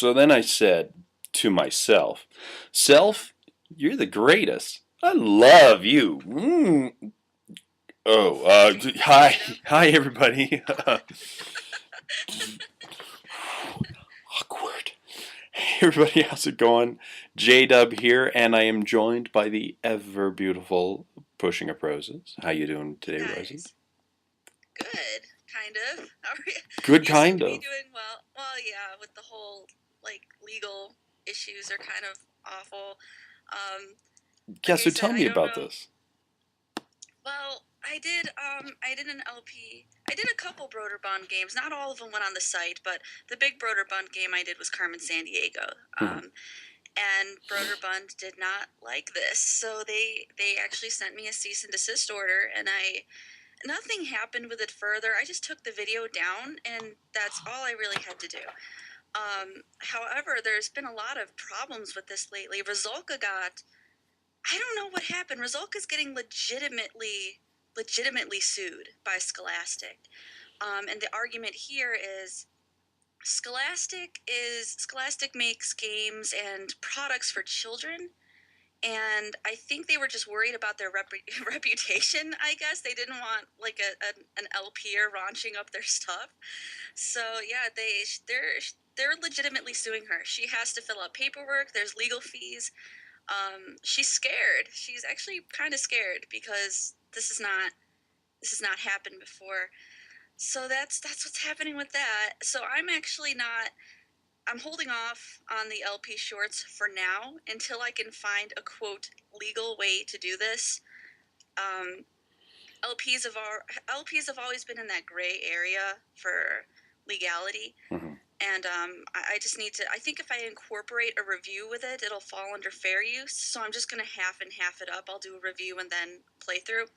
So then I said to myself, Self, you're the greatest. I love you. Oh, hi. Kind of. Hi, everybody. Awkward. Hey, everybody, how's it going? J-Dub here, and I am joined by the ever beautiful Pushing Up Roses. How you doing Hey today, Rosie? guys. Good. Kind of. How are you? Good, You seem kind to be of. doing well. Well, yeah, with the whole legal issues are kind of awful. Um, Yeah, like I so said, tell I me don't about know. this. Well, I did an LP. I did a couple Broderbund games. Not all of them went on the site, but the big Broderbund game I did was Carmen San Diego. Mhm. And Broderbund did not like this, so they actually sent me a cease and desist order, and nothing happened with it further. I just took the video down, and that's all I really had to do. However, there's been a lot of problems with this lately. I don't know what happened. Rizulka's getting legitimately sued by Scholastic. And the argument here is Scholastic makes games and products for children, and I think they were just worried about their reputation. I guess they didn't want like an LPer raunching up their stuff. So yeah, they're legitimately suing her. She has to fill out paperwork. There's legal fees. She's scared. She's actually kind of scared because this has not happened before. So that's what's happening with that. So I'm holding off on the LP shorts for now until I can find a quote legal way to do this. Um, LPs have always been in that gray area for legality, Mhm. and I just need to. I think if I incorporate a review with it, it'll fall under fair use. So I'm just gonna half and half it up. I'll do a review and then playthrough.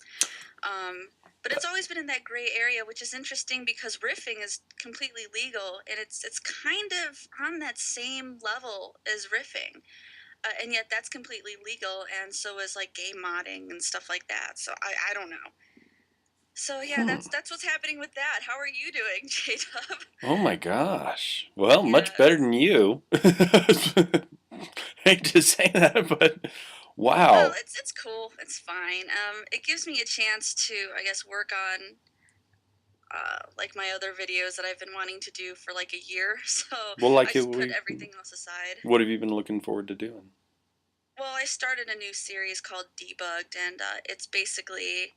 But it's always been in that gray area, which is interesting because riffing is completely legal, and it's kind of on that same level as riffing, and yet that's completely legal, and so is like game modding and stuff like that. So I don't know. So yeah, Hmm. that's what's happening with that. How are you doing, J Dub? Oh my gosh. Well, much better Yes. than you. Hate to say that, but Well, wow. it's cool. It's fine. It gives me a chance to, I guess, work on like my other videos that I've been wanting to do for like a year. So Well, I like, just put everything else aside. what have you been looking forward to doing? Well, I started a new series called Debugged, and it's basically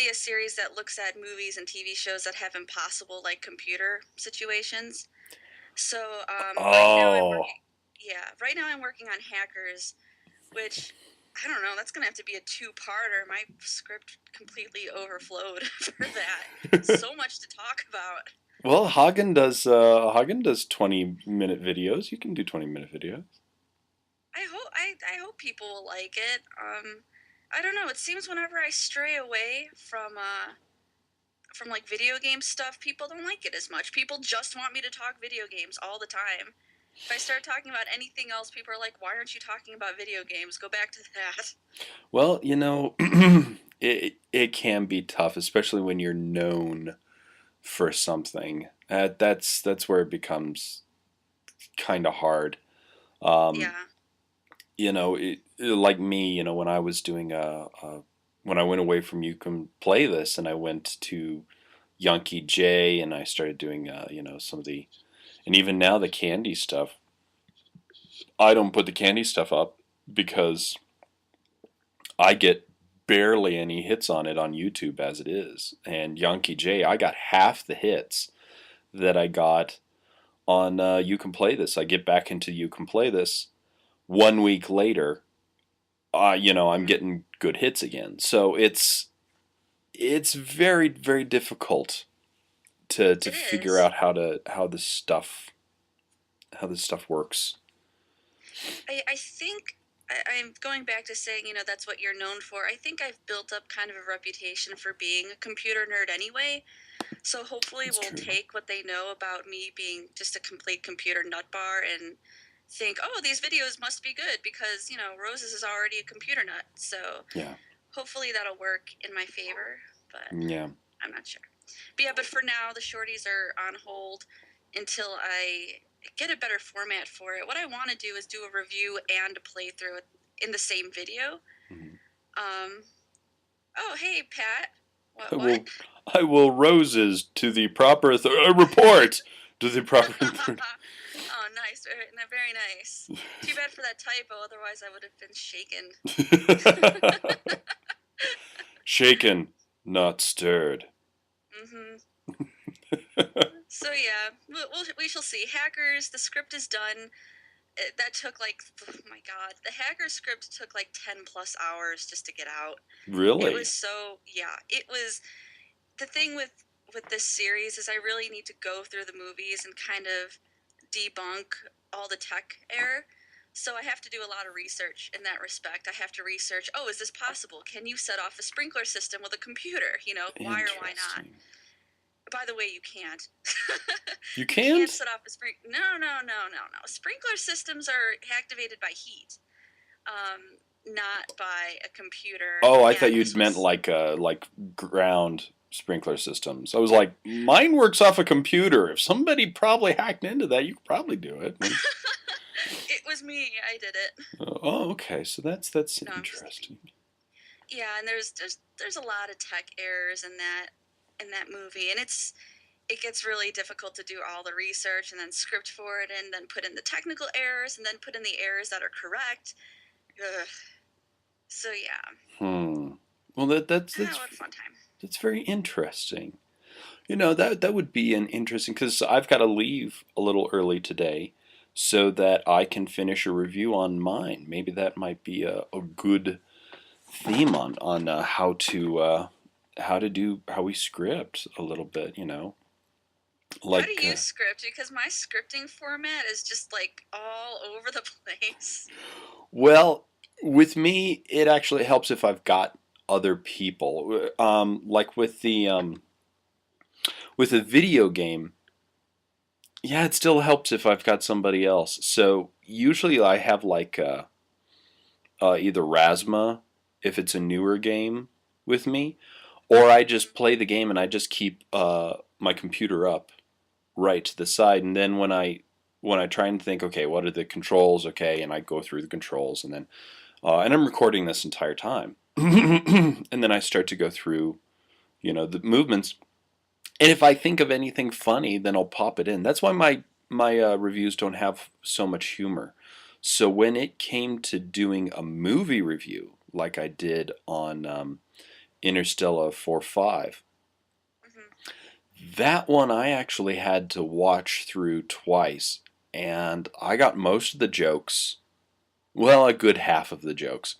a series that looks at movies and TV shows that have impossible like computer situations. So right now I'm Oh, working. Yeah, right now I'm working on Hackers, which I don't know. That's gonna have to be a two-parter. My script completely overflowed for that. So much to talk about. well, Hagen does 20-minute videos. You can do 20-minute videos. I hope people will like it. I don't know. It seems whenever I stray away from like video game stuff, people don't like it as much. People just want me to talk video games all the time. If I start talking about anything else, people are like, "Why aren't you talking about video games? Go back to that." Well, it can be tough, especially when you're known for something. That's where it becomes kind of hard. Um, Yeah. like me, when I was doing when I went away from You Can Play This, and I went to Yankee J, and I started doing some of the, and even now the candy stuff. I don't put the candy stuff up because I get barely any hits on it on YouTube as it is. And Yankee J, I got half the hits that I got on You Can Play This. I get back into You Can Play This 1 week later. I'm Mm-hmm. getting good hits again. So it's very very difficult to It figure is. out how this stuff works. I think I'm going back to saying, that's what you're known for. I think I've built up kind of a reputation for being a computer nerd anyway. So hopefully It's we'll true. take what they know about me being just a complete computer nutbar and think, oh, these videos must be good because, Roses is already a computer nut. So Yeah. hopefully that'll work in my favor, but Yeah. I'm not sure. But yeah, but for now, the shorties are on hold until I get a better format for it. What I want to do is do a review and a playthrough in the same video. Mhm. Um, oh, hey, Pat. I What? will, I will roses to the proper report to the proper. Oh, nice. Very nice. Too bad for that typo, otherwise I would have been shaken. Shaken, not stirred. Mm-hmm. So yeah, we shall see. Hackers, the script is done. That took like, oh my god, the hacker script took like 10 plus hours just to get out. It was Really? so, yeah, it was, the thing with this series is I really need to go through the movies and kind of debunk all the tech error. So I have to do a lot of research in that respect. I have to research, oh, is this possible? Can you set off a sprinkler system with a computer? Why or why not? Interesting. By the way, you can't. You You can't can't? set off a sprinkler. No, no, no, no, no. Sprinkler systems are activated by heat, not by a computer. Oh, I thought And you'd this meant was like ground sprinkler systems. I was like, mine works off a computer. If somebody probably hacked into that, you could probably do it. it was me. I did it. Oh, okay. So that's No, I'm just kidding. interesting. Yeah, and there's a lot of tech errors in that movie, and it gets really difficult to do all the research and then script for it, and then put in the technical errors, and then put in the errors that are correct. Ugh. So yeah, Well, what a fun time. that's very interesting. That would be an interesting because I've got to leave a little early today so that I can finish a review on mine. Maybe that might be a good theme on how we script a little bit. How do Like you script? Because my scripting format is just like all over the place. well, with me, it actually helps if I've got other people. Like with a video game. Yeah, it still helps if I've got somebody else. So usually I have like either Rasma if it's a newer game with me, or I just play the game and I just keep my computer up right to the side, and then when I try and think, okay, what are the controls? Okay, and I go through the controls, and then and I'm recording this entire time, and then I start to go through the movements, and if I think of anything funny, then I'll pop it in. That's why my reviews don't have so much humor. So when it came to doing a movie review, like I did on Interstellar 4.5, Hmm. that one I actually had to watch through twice, and I got most of the jokes, well, a good half of the jokes,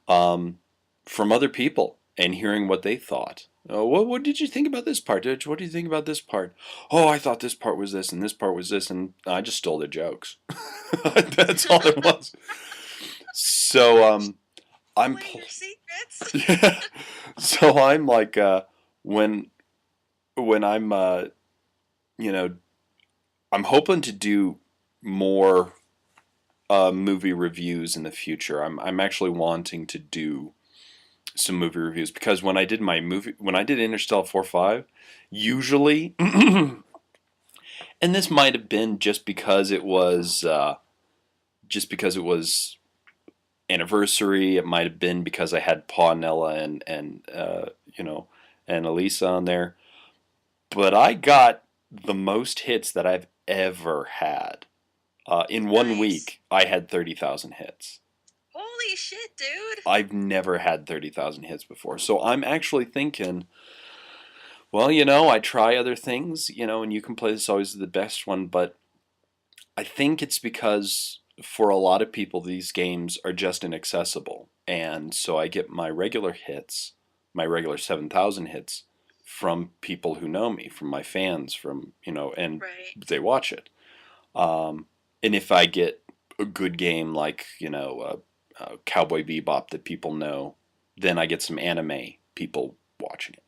um, from other people and hearing what they thought. What did you think about this part? What do you think about this part? Oh, I thought this part was this and this part was this, and I just stole their jokes. That's all it was. So Give I'm away your secrets. yeah. So I'm like when I'm you know I'm hoping to do more movie reviews in the future. I'm actually wanting to do some movie reviews because when I did Interstellar 4.5, usually, and this might have been just because it was anniversary. It might have been because I had Paul, Nella, and Elisa on there. But I got the most hits that I've ever had. In one Nice. week, I had 30,000 hits. Holy shit, dude. I've never had 30,000 hits before. So I'm actually thinking, well, I try other things, and You Can Play This always the best one, but I think it's because for a lot of people, these games are just inaccessible. And so I get my regular hits, my regular 7,000 hits from people who know me, from my fans, and Right. they watch it. Um, and if I get a good game like, Cowboy Bebop that people know, then I get some anime people watching it.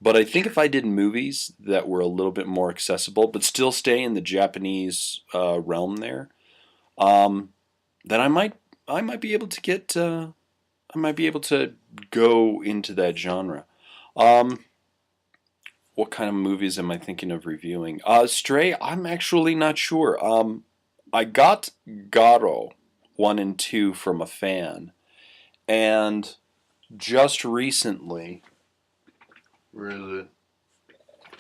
But I think Yeah. if I did movies that were a little bit more accessible, but still stay in the Japanese realm there, um, then I might be able to get I might be able to go into that genre. Um, what kind of movies am I thinking of reviewing? Stray, I'm actually not sure. I got Garo 1 and 2 from a fan, and just recently, where is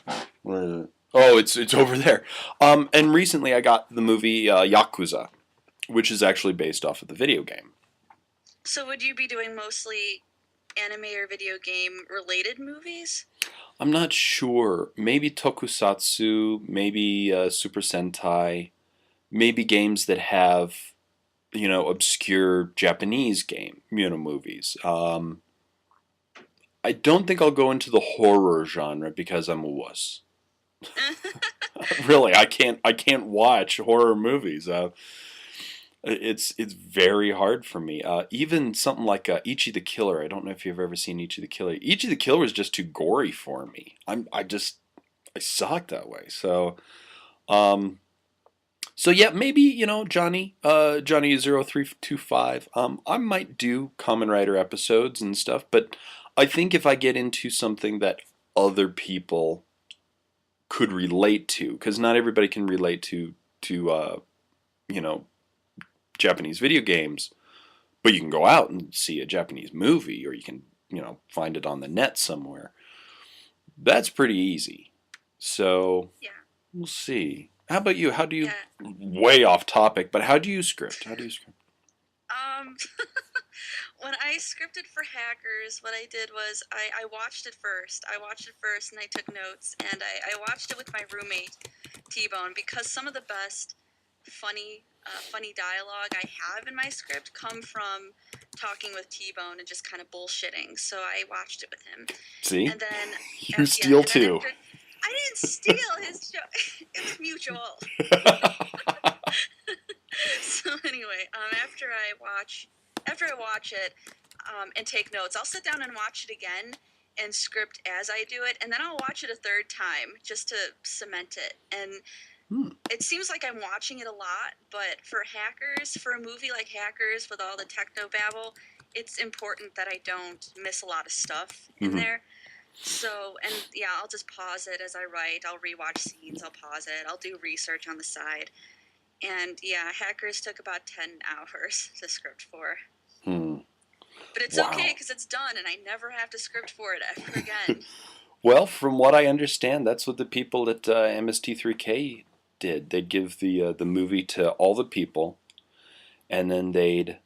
it? Where is it? Oh, it's over there. And recently I got the movie Yakuza, which is actually based off of the video game. So would you be doing mostly anime or video game related movies? I'm not sure. Maybe Tokusatsu, maybe Super Sentai, maybe games that have, obscure Japanese movies. I don't think I'll go into the horror genre because I'm a wuss. Really, I can't watch horror movies. It's very hard for me. Even something like Ichi the Killer. I don't know if you've ever seen Ichi the Killer. Ichi the Killer is just too gory for me. I suck that way. Um, so yeah, maybe Johnny 0325. I might do Kamen Rider episodes and stuff, but I think if I get into something that other people could relate to, because not everybody can relate to you know Japanese video games, but you can go out and see a Japanese movie, or you can find it on the net somewhere. That's pretty easy. So Yeah. we'll see. How about you? How do you? Yeah. Way off topic, but how do you script? How do you script? Um, when I scripted for Hackers, what I did was I watched it first. I watched it first and I took notes, and I watched it with my roommate, T-Bone, because some of the best funny dialogue I have in my script come from talking with T-Bone and just kind of bullshitting. So I watched it with him. See, And then, you yeah, steal and then too. after, I didn't steal his joke. It's mutual. So anyway, after I watch it, and take notes, I'll sit down and watch it again and script as I do it, and then I'll watch it a third time just to cement it. And Hmm. it seems like I'm watching it a lot, but for a movie like Hackers with all the techno babble, it's important that I don't miss a lot of stuff in Mhm. there. So, and yeah, I'll just pause it as I write. I'll rewatch scenes, I'll pause it, I'll do research on the side. And yeah, Hackers took about 10 hours to script for. Hmm. But it's okay Wow. because it's done and I never have to script for it ever again. Well, from what I understand, that's what the people at MST3K did. They'd give the movie to all the people, and then they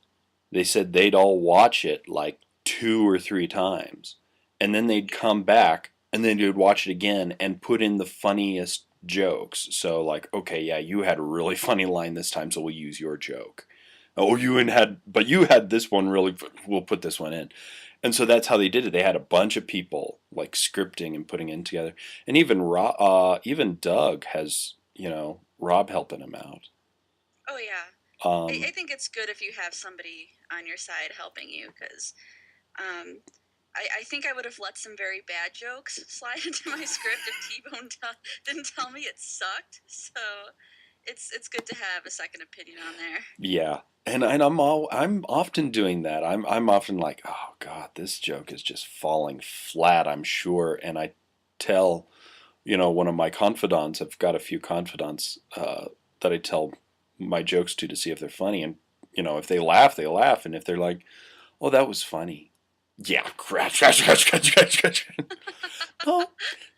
said they'd all watch it like 2 or 3 times, and then they'd come back and then they'd watch it again and put in the funniest jokes. So like, okay, yeah, you had a really funny line this time, so we'll use your joke. Oh, but you had this one really. We'll put this one in. And so that's how they did it. They had a bunch of people like scripting and putting it together, and even Doug has Rob helping him out. Oh, yeah. I Um, think it's good if you have somebody on your side helping you because um, I think I would have let some very bad jokes slide into my script if T-Bone didn't tell me it sucked. So it's good to have a second opinion on there. yeah, and I'm often doing that. I'm often like, oh God, this joke is just falling flat. I'm sure, and I tell one of my confidants. I've got a few confidants that I tell my jokes to see if they're funny, and if they laugh, they laugh, and if they're like, oh, that was funny. Yeah, scratch, scratch, scratch, scratch, scratch, scratch. Oh,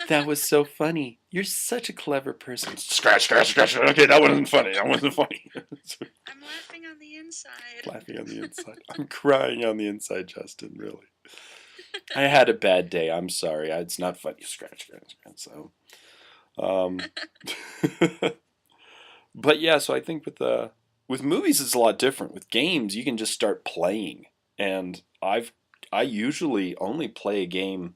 that was so funny. You're such a clever person. Scratch, scratch, scratch. Okay, that wasn't funny. That wasn't funny. I'm laughing on the inside. Laughing on the inside. I'm crying on the inside, Justin, really. I had a bad day. I'm sorry. It's not funny. Scratch, scratch, scratch. So, um, but yeah, so I think with movies it's a lot different. With games, you can just start playing, and I usually only play a game.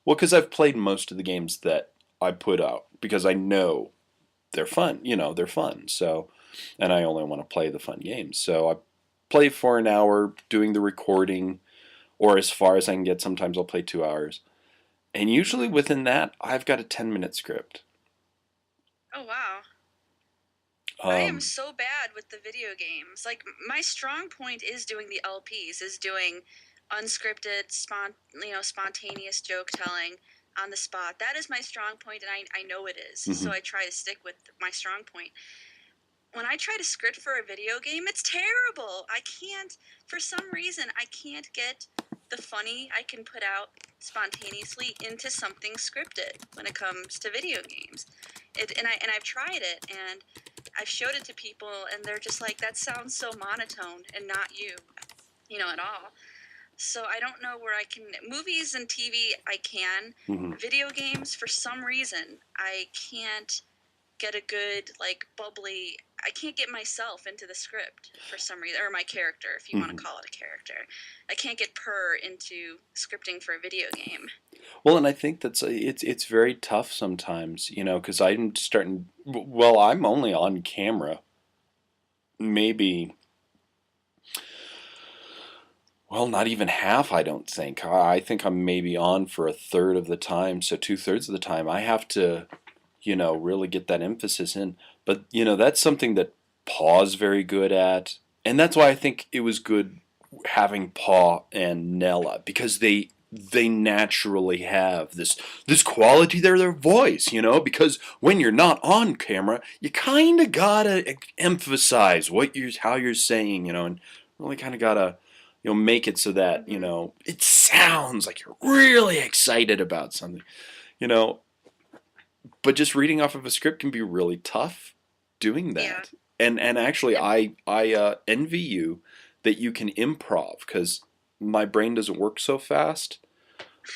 Well, because I've played most of the games that I put out because I know they're fun. They're fun. So, and I only want to play the fun games. So I play for an hour doing the recording, or as far as I can get. Sometimes I'll play 2 hours, and usually within that, I've got a 10-minute script. Oh, wow. I am Um, so bad with the video games. Like my strong point is doing the LPs, is doing unscripted, spontaneous joke telling. on the spot. That is my strong point, and I know it is. So Hmm. I try to stick with my strong point. When I try to script for a video game, it's terrible. I can't, for some reason, I can't get the funny I can put out spontaneously into something scripted when it comes to video games. And I've tried it, and I've showed it to people, and they're just like, that sounds so monotone and not you, at all. So I don't know where I can. Movies and TV, I can. Hmm. Video games, for some reason, I can't get a good, like, bubbly. I can't get myself into the script for some reason, or my character, if you want Hmm. to call it a character. I can't get Per into scripting for a video game. Well, and I think that's it's very tough sometimes, because I'm starting. Well, I'm only on camera, maybe. Well, not even half, I don't think. I think I'm maybe on for a third of the time, so two-thirds of the time I have to, really get that emphasis in. But, that's something that Pa's very good at. And that's why I think it was good having Pa and Nella, because they naturally have this quality to their voice, because when you're not on camera, you kind of gotta emphasize how you're saying, and really kind of gotta make it so that Mm-hmm. it sounds like you're really excited about something, you know but just reading off of a script can be really tough doing Yeah. that. And actually, Yep. I envy you that you can improv, because my brain doesn't work so fast.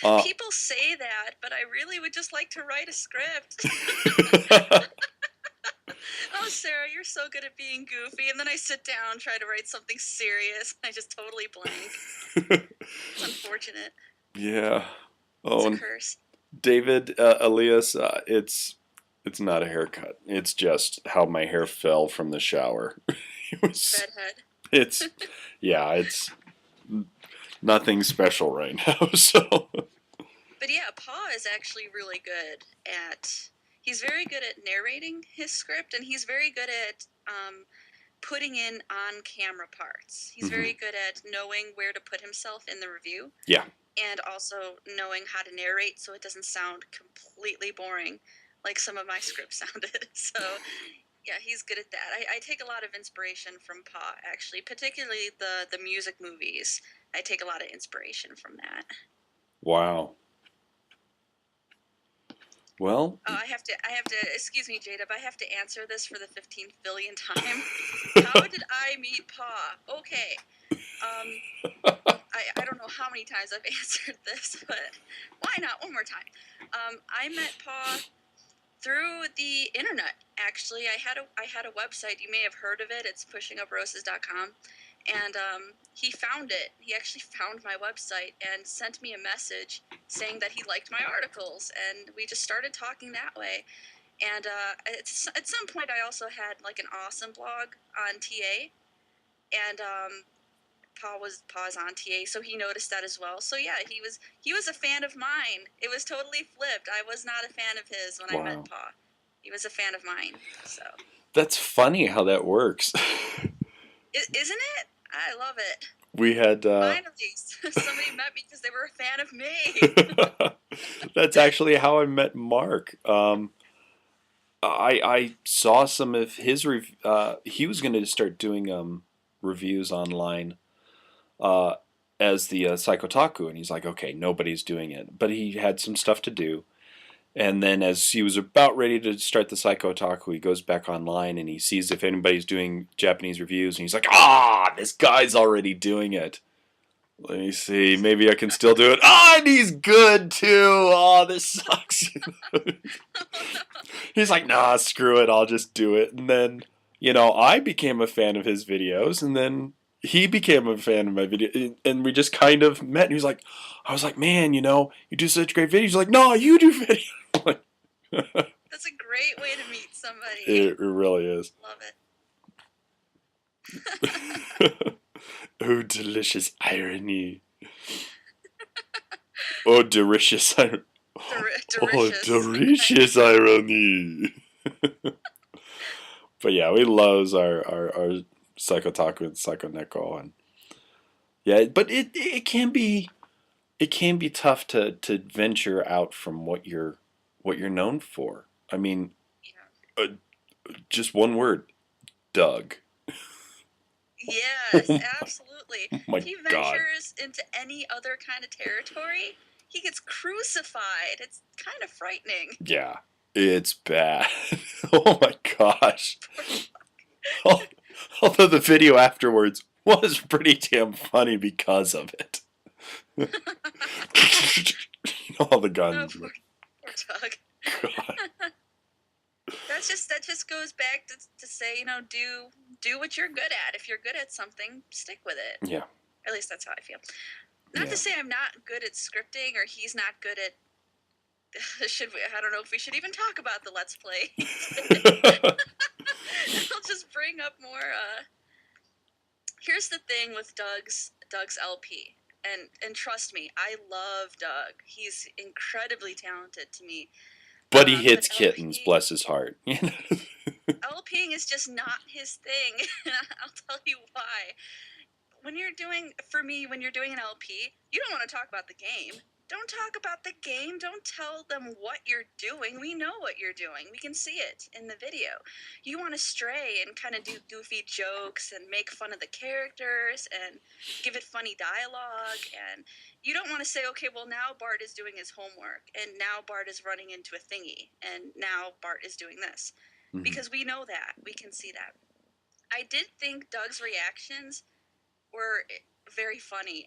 uh, People say that, but I really would just like to write a script. Oh, Sarah, you're so good at being goofy. And then I sit down, try to write something serious, and I just totally blank. It's unfortunate. yeah. It's Oh, a and curse. David, Elias, it's not a haircut. It's just how my hair fell from the shower. it was Bedhead. it's yeah, it's nothing special right now. So But yeah, Pa is actually really good at. He's very good at narrating his script, and he's very good at putting in on-camera parts. He's mhm. very good at knowing where to put himself in the review, Yeah. and also knowing how to narrate so it doesn't sound completely boring like some of my scripts sounded. So yeah, he's good at that. I take a lot of inspiration from Pa, actually, particularly the music movies. I take a lot of inspiration from that. Wow. Well, Excuse me, Jada, but I have to answer this for the 15th billionth time. How did I meet Pa? Okay. Um, I don't know how many times I've answered this, but why not one more time? I met Pa through the internet. Actually, I had a website. You may have heard of it. It's pushinguproses.com. And he found it. He actually found my website and sent me a message saying that he liked my articles, and we just started talking that way. And at some point, I also had like an awesome blog on TA, and Pa's on TA, so he noticed that as well. So yeah, he was a fan of mine. It was totally flipped. I was not a fan of his when I met wow. Pa. He was a fan of mine. So That's funny how that works. isn't it? I love it. We had Finally, somebody met me because they were a fan of me. that's actually how I met Mark. I saw some of his he was going to start doing reviews online uh, as the Psychotaku, and he's like, okay, nobody's doing it, but he had some stuff to do. And then, as he was about ready to start the Psychotaku, he goes back online and he sees if anybody's doing Japanese reviews, and he's like, this guy's already doing it. Let me see. Maybe I can still do it. And he's good too. This sucks. He's like, nah, screw it. I'll just do it. And then, I became a fan of his videos, and then he became a fan of my video, and we just kind of met. And he was like, I was like, man, you do such great videos. He's like, no, you do videos. Like, That's a great way to meet somebody. it really is. Love it. Oh, delicious irony. Oh, delicious irony. Oh, Delicious. delicious irony. But yeah, we loves our Psychotaku and Psycho Neko, and yeah, but it can be it can be tough to venture out from what you're known for. I mean, Yeah. uh, just one word, Doug. Yes, absolutely. Oh If my he God. ventures into any other kind of territory, he gets crucified. It's kind of frightening. Yeah, it's bad. Oh my gosh. Although the video afterwards was pretty damn funny because of it. All the Oh, guns. poor Doug. God. That just goes back to say, do what you're good at. If you're good at something, stick with it. Yeah. At least that's how I feel. Not to Yeah. say I'm not good at scripting or he's not good at. Should we? I don't know if we should even talk about the Let's Play. I'll just bring up more. Here's the thing with Doug's LP, and trust me, I love Doug. He's incredibly talented to me. But he But hits kittens, bless his heart. LPing is just not his thing. I'll tell you why. When you're doing an LP, you don't want to talk about the game. Don't talk about the game. Don't tell them what you're doing. We know what you're doing. We can see it in the video. You want to stray and kind of do goofy jokes and make fun of the characters and give it funny dialogue. And you don't want to say, okay, well, now Bart is doing his homework and now Bart is running into a thingy and now Bart is doing this. Because we know that. We can see that. I did think Doug's reactions were very funny.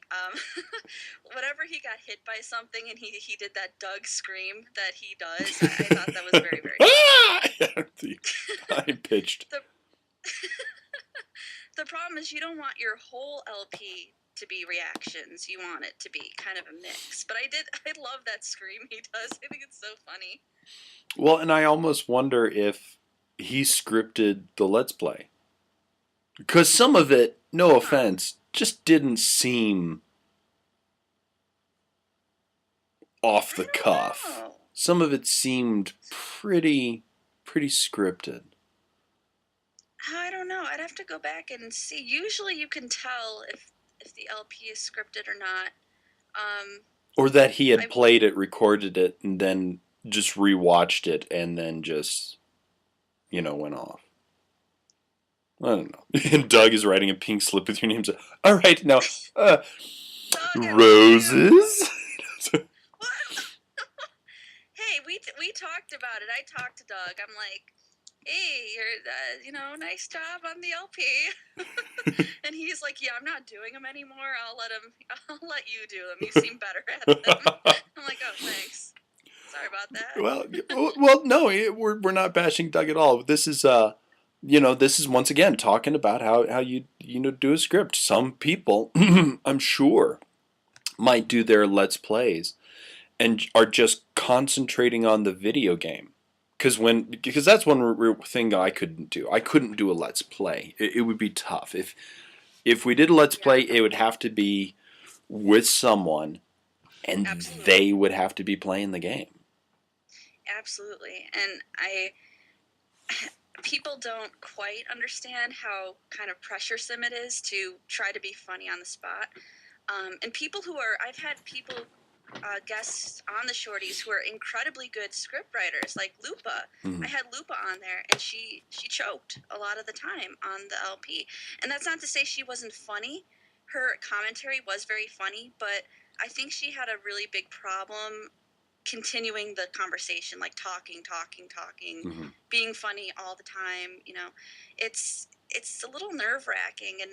Whenever he got hit by something and he did that Doug scream that he does, I thought that was very, very funny. I pitched. The problem is you don't want your whole LP to be reactions. You want it to be kind of a mix. But I love that scream he does. I think it's so funny. Well, and I almost wonder if he scripted the Let's Play. Because some of it, no offense, just didn't seem off the cuff. Know. Some of it seemed pretty scripted. I don't know. I'd have to go back and see. Usually you can tell if the LP is scripted or not. Or that he had played it, recorded it, and then just rewatched it, and then just, went off. I don't know. And Doug is writing a pink slip with your name. So, all right, now, roses. Hey, we talked about it. I talked to Doug. I'm like, hey, you're, nice job on the LP. And he's like, yeah, I'm not doing them anymore. I'll let you do them. You seem better at them. I'm like, oh, thanks. Sorry about that. Well, no, we're not bashing Doug at all. This is this is once again talking about how you do a script. Some people, I'm sure, might do their Let's Plays and are just concentrating on the video game. Because that's one thing I couldn't do. I couldn't do a Let's Play. It would be tough. If we did a Let's Play, it would have to be with someone, and Absolutely. they would have to be playing the game. Absolutely. And people don't quite understand how kind of pressuresome it is to try to be funny on the spot. And I've had people, guests on the Shorties who are incredibly good script writers, like Lupa. I had Lupa on there, and she choked a lot of the time on the LP. And that's not to say she wasn't funny. Her commentary was very funny, but I think she had a really big problem continuing the conversation, like talking, being funny all the time. It's a little nerve-wracking. And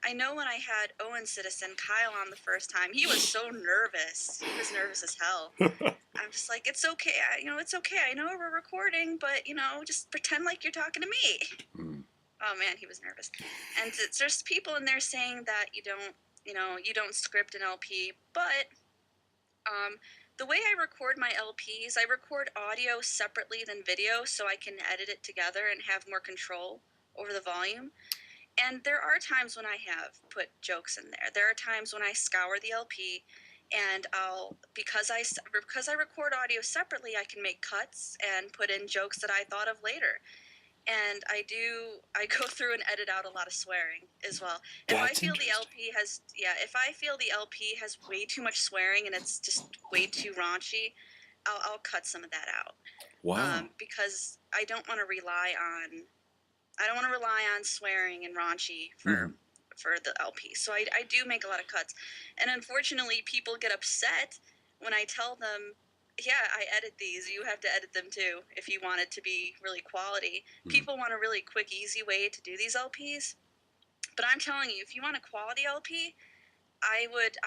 I know when I had Owen Citizen Kyle on the first time, he was so nervous. He was nervous as hell. I'm just like, it's okay. It's okay. I know we're recording, but just pretend like you're talking to me. Oh man, he was nervous. And there's people in there saying that you don't script an LP, but the way I record my LPs, I record audio separately than video so I can edit it together and have more control over the volume. And there are times when I have put jokes in there. There are times when I scour the LP and because I record audio separately, I can make cuts and put in jokes that I thought of later. and I go through and edit out a lot of swearing as well. If I That's feel the interesting. LP has yeah, if I feel the LP has way too much swearing and it's just way too raunchy, I'll cut some of that out. Wow. Because I don't want to rely on swearing and raunchy Hmm. for the LP. So I do make a lot of cuts, and unfortunately, people get upset when I tell them, "Yeah, I edit these. You have to edit them too if you want it to be really quality." Hmm. People want a really quick, easy way to do these LPs, but I'm telling you, if you want a quality LP, I would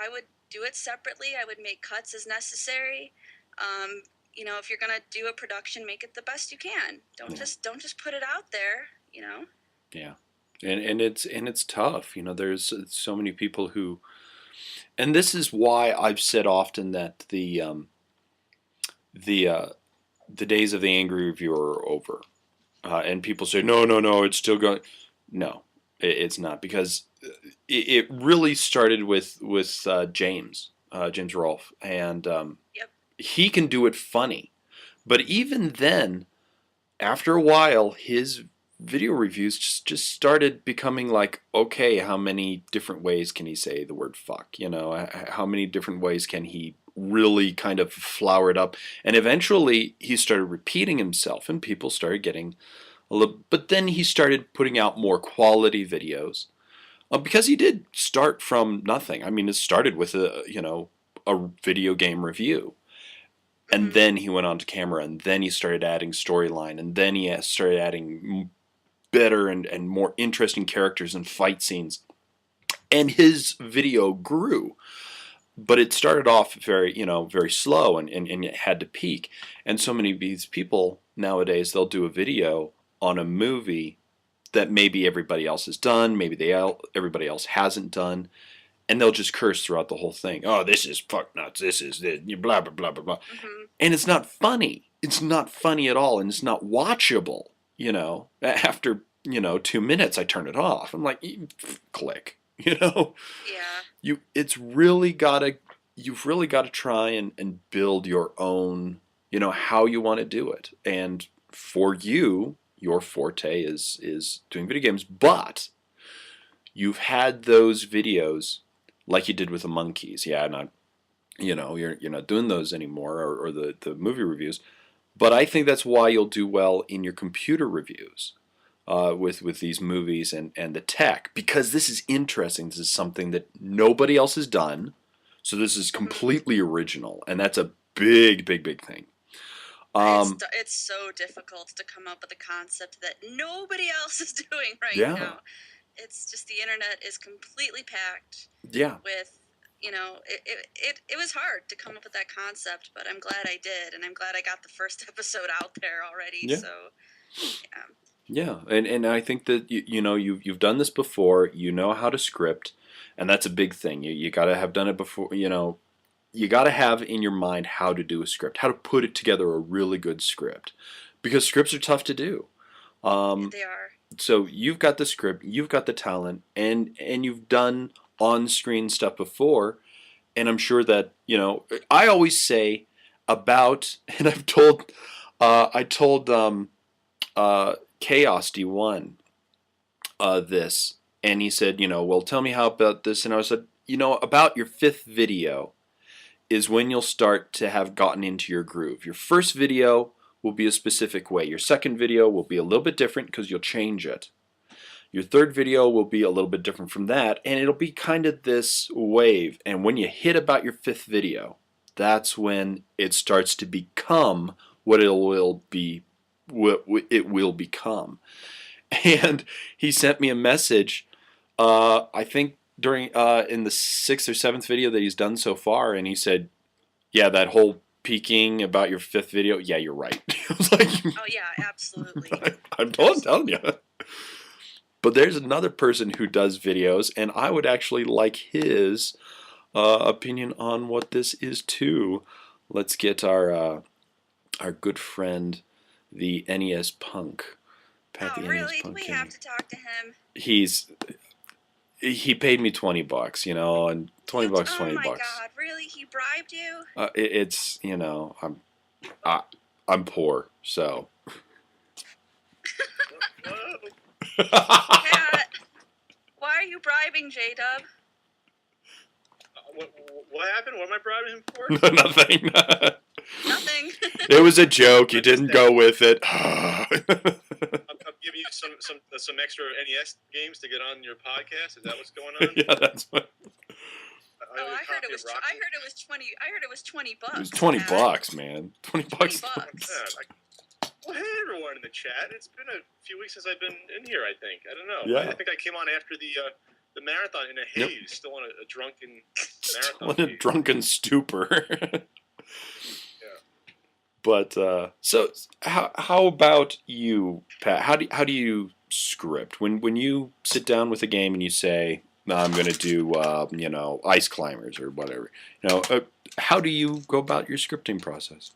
do it separately. I would make cuts as necessary. Um, if you're gonna do a production, make it the best you can. Yeah. Don't just put it out there. Yeah. And it's tough. There's so many people who, and this is why I've said often that the the days of the angry reviewer are over. And people say, no, no, no, it's still going. No, it's not, because it really started with James Rolfe, and Yep. he can do it funny. But even then, after a while, his video reviews just started becoming like, okay, how many different ways can he say the word fuck? How many different ways can he really kind of flower it up? And eventually, he started repeating himself, and people started getting a little. But then he started putting out more quality videos, because he did start from nothing. I mean, it started with a video game review, and Hmm. then he went on to camera, and then he started adding storyline, and then he started adding better and more interesting characters and fight scenes, and his video grew. But it started off very slow, and it had to peak. And so many of these people nowadays, they'll do a video on a movie that maybe everybody else has done, maybe everybody else hasn't done, and they'll just curse throughout the whole thing. Oh, this is fuck nuts. This is this, blah blah blah blah blah. Hmm. And it's not funny. It's not funny at all, and it's not watchable. After 2 minutes, I turn it off. I'm like, click. Yeah. It's really gotta. You've really got to try and build your own. How you want to do it, and for you, your forte is doing video games, but you've had those videos like you did with the monkeys. Yeah, not you're not doing those anymore, or the movie reviews. But I think that's why you'll do well in your computer reviews, with these movies and the tech, because this is interesting. This is something that nobody else has done. So this is Hmm. completely original, and that's a big, big, big thing. It's Um, it's so difficult to come up with a concept that nobody else is doing right yeah, now. It's just the internet is completely packed yeah, with it was hard to come up with that concept, but I'm glad I did, and I'm glad I got the first episode out there already. yeah, So yeah. yeah. And I think that you've done this before. You know how to script, and that's a big thing. You got to have done it before. You got to have in your mind how to do a script, how to put it together a really good script, because scripts are tough to do. Um, They are. so you've got the script, you've got the talent, and you've done on-screen stuff before, and I'm sure that I always say about, and I told Chaos D1 this, and he said, well, tell me how about this, and I said, about your fifth video is when you'll start to have gotten into your groove. Your first video will be a specific way. Your second video will be a little bit different because you'll change it. Your third video will be a little bit different from that, and it'll be kind of this wave. And when you hit about your fifth video, that's when it starts to become what it will become. And he sent me a message, I think during in the sixth or seventh video that he's done so far, and he said, "Yeah, that whole peeking about your fifth video. Yeah, you're right." I was Oh yeah, absolutely, like, I'm telling you. absolutely. But there's another person who does videos, and I would actually like his opinion on what this is too. Let's get our good friend, the NES Punk, Pat Oh the NES really? Do Punk we in have here. to talk to him? He's he paid me $20, and 20 bucks, Oh 20 my bucks. God, really? He bribed you? It's I, I'm poor, so Pat, why are you bribing J-Dub? What happened? What am I bribing him for? Nothing. Nothing. It was a joke. You I missed didn't that. go with it. I'm giving you some extra NES games to get on your podcast. Is that what's going on? Yeah, that's what. I heard it was. I heard it was 20. I heard it was $20. It was $20, Pat. man. $20. $20. Well, hey everyone in the chat. It's been a few weeks since I've been in here. I think. I don't know. Yeah. I think I came on after the marathon in a haze, Yep. still on a drunken Still marathon. in a drunken stupor. Yeah. But so how about you, Pat? How do you script when you sit down with a game and you say, I'm going to do Ice Climbers or whatever? How do you go about your scripting process?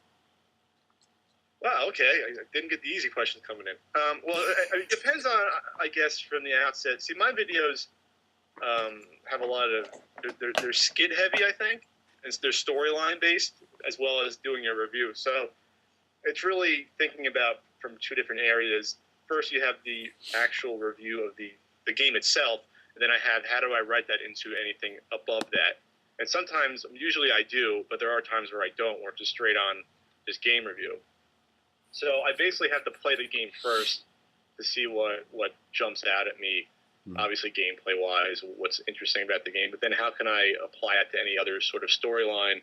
Wow, okay. I didn't get the easy questions coming in. Well, it depends on, I guess, from the outset. See, my videos have a lot of, they're skit heavy, I think. And they're storyline based, as well as doing a review. So it's really thinking about from two different areas. First, you have the actual review of the game itself. And then I have, how do I write that into anything above that? And sometimes, usually I do, but there are times where I don't, where it's just straight on just game review. So I basically have to play the game first to see what jumps out at me, obviously gameplay-wise, what's interesting about the game. But then how can I apply it to any other sort of storyline,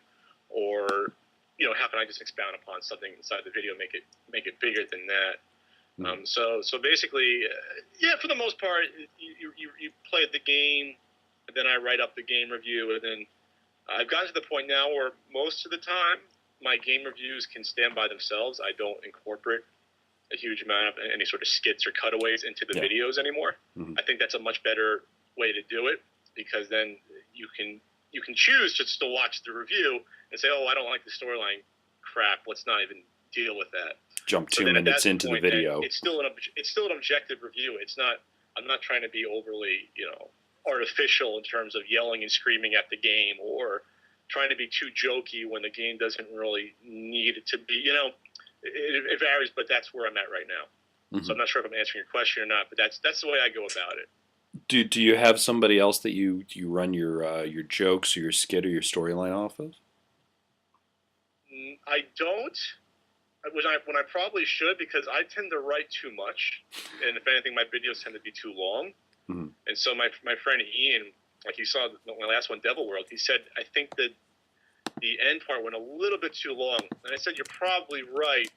or how can I just expound upon something inside the video, make it bigger than that? So basically, for the most part, you play the game, and then I write up the game review, and then I've gotten to the point now where most of the time my game reviews can stand by themselves. I don't incorporate a huge amount of any sort of skits or cutaways into the videos anymore. I think that's a much better way to do it, because then you can choose just to watch the review and say, oh, I don't like the storyline crap, let's not even deal with that. Jump 2 minutes into the video. It's still an objective review. I'm not trying to be overly artificial in terms of yelling and screaming at the game, or trying to be too jokey when the game doesn't really need it to be. It varies, but that's where I'm at right now. So I'm not sure if I'm answering your question or not, but that's the way I go about it. Do you have somebody else that you run your jokes or your skit or your storyline off of? I don't. When I probably should, because I tend to write too much, and if anything, my videos tend to be too long. And so my friend Ian, like you saw my last one, Devil World, he said, I think that the end part went a little bit too long. And I said, you're probably right,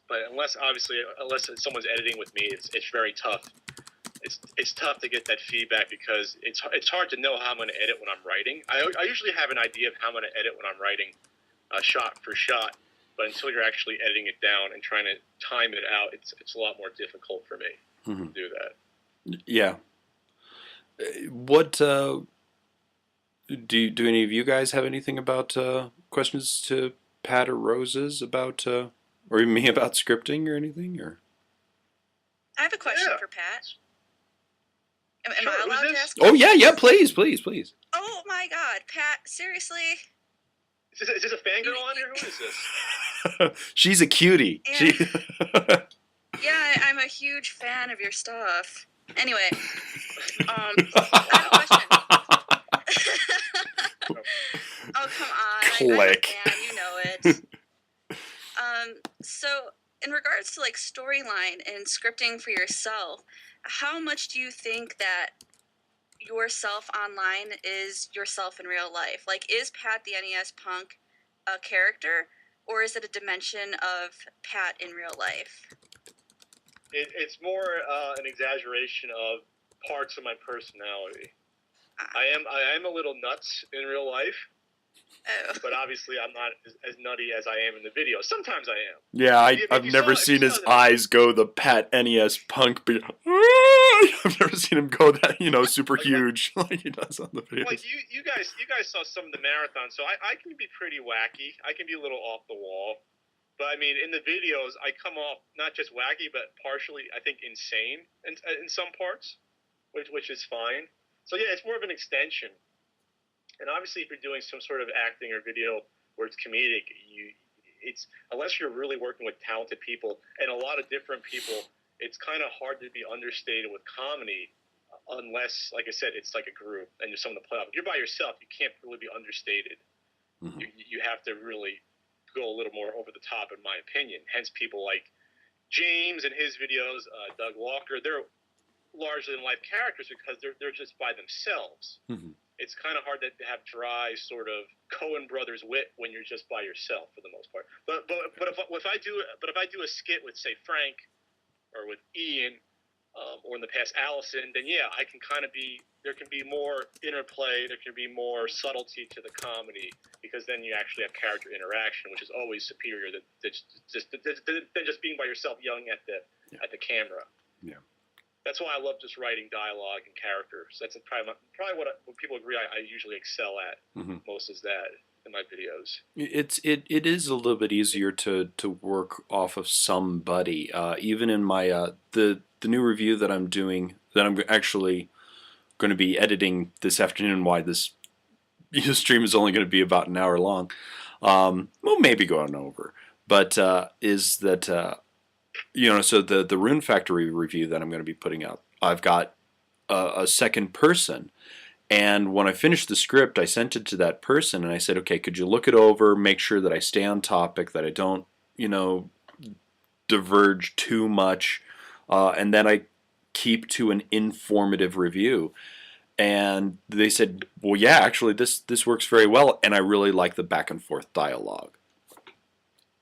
but unless someone's editing with me, it's very tough. It's tough to get that feedback, because it's hard to know how I'm going to edit when I'm writing. I usually have an idea of how I'm going to edit when I'm writing, shot for shot, but until you're actually editing it down and trying to time it out, it's a lot more difficult for me to do that. Yeah. What do any of you guys have anything about questions to Pat or Roses about, or even me about scripting or anything? Or I have a question for Pat. Am I allowed to ask? Oh yeah, please. Oh my God, Pat! Seriously? Is this a fangirl on here? Who is this? She's a cutie. Yeah, I'm a huge fan of your stuff. Anyway, I have a question. Oh, come on. Click. I'm a fan, you know it. So, in regards to like storyline and scripting for yourself, how much do you think that yourself online is yourself in real life? Like, is Pat the NES Punk a character, or is it a dimension of Pat in real life? It's more an exaggeration of parts of my personality. I am a little nuts in real life, but obviously I'm not as nutty as I am in the video. Sometimes I am. Yeah, I've never seen his eyes go the Pat NES Punk. I've never seen him go that super huge like he does on the video. Like you guys saw some of the marathon, so I can be pretty wacky. I can be a little off the wall. But I mean, in the videos, I come off not just wacky, but partially, I think, insane in some parts, which is fine. So yeah, it's more of an extension. And obviously, if you're doing some sort of acting or video where it's comedic, it's unless you're really working with talented people and a lot of different people, it's kind of hard to be understated with comedy unless, like I said, it's like a group and there's someone to play off. If you're by yourself, you can't really be understated. Mm-hmm. You have to really go a little more over the top, in my opinion. Hence, people like James and his videos, Doug Walker, they're larger than life characters because they're just by themselves. Mm-hmm. It's kind of hard to have dry sort of Coen Brothers wit when you're just by yourself for the most part. But if I do a skit with, say, Frank or with Ian, or in the past Allison, then yeah, I can kind of be, there can be more interplay, there can be more subtlety to the comedy, because then you actually have character interaction, which is always superior than just being by yourself yelling at the camera. Yeah. That's why I love just writing dialogue and characters. That's probably what people agree I usually excel at most, is that in my videos. It is a little bit easier to work off of somebody. Even in my the new review that I'm doing, that I'm actually going to be editing this afternoon. Why this stream is only going to be about an hour long. Well, maybe going over, but is that so the Rune Factory review that I'm going to be putting out, I've got a second person. And when I finished the script, I sent it to that person and I said, okay, could you look it over, make sure that I stay on topic, that I don't, diverge too much, and that I keep to an informative review. And they said, well, yeah, actually, this works very well, and I really like the back and forth dialogue.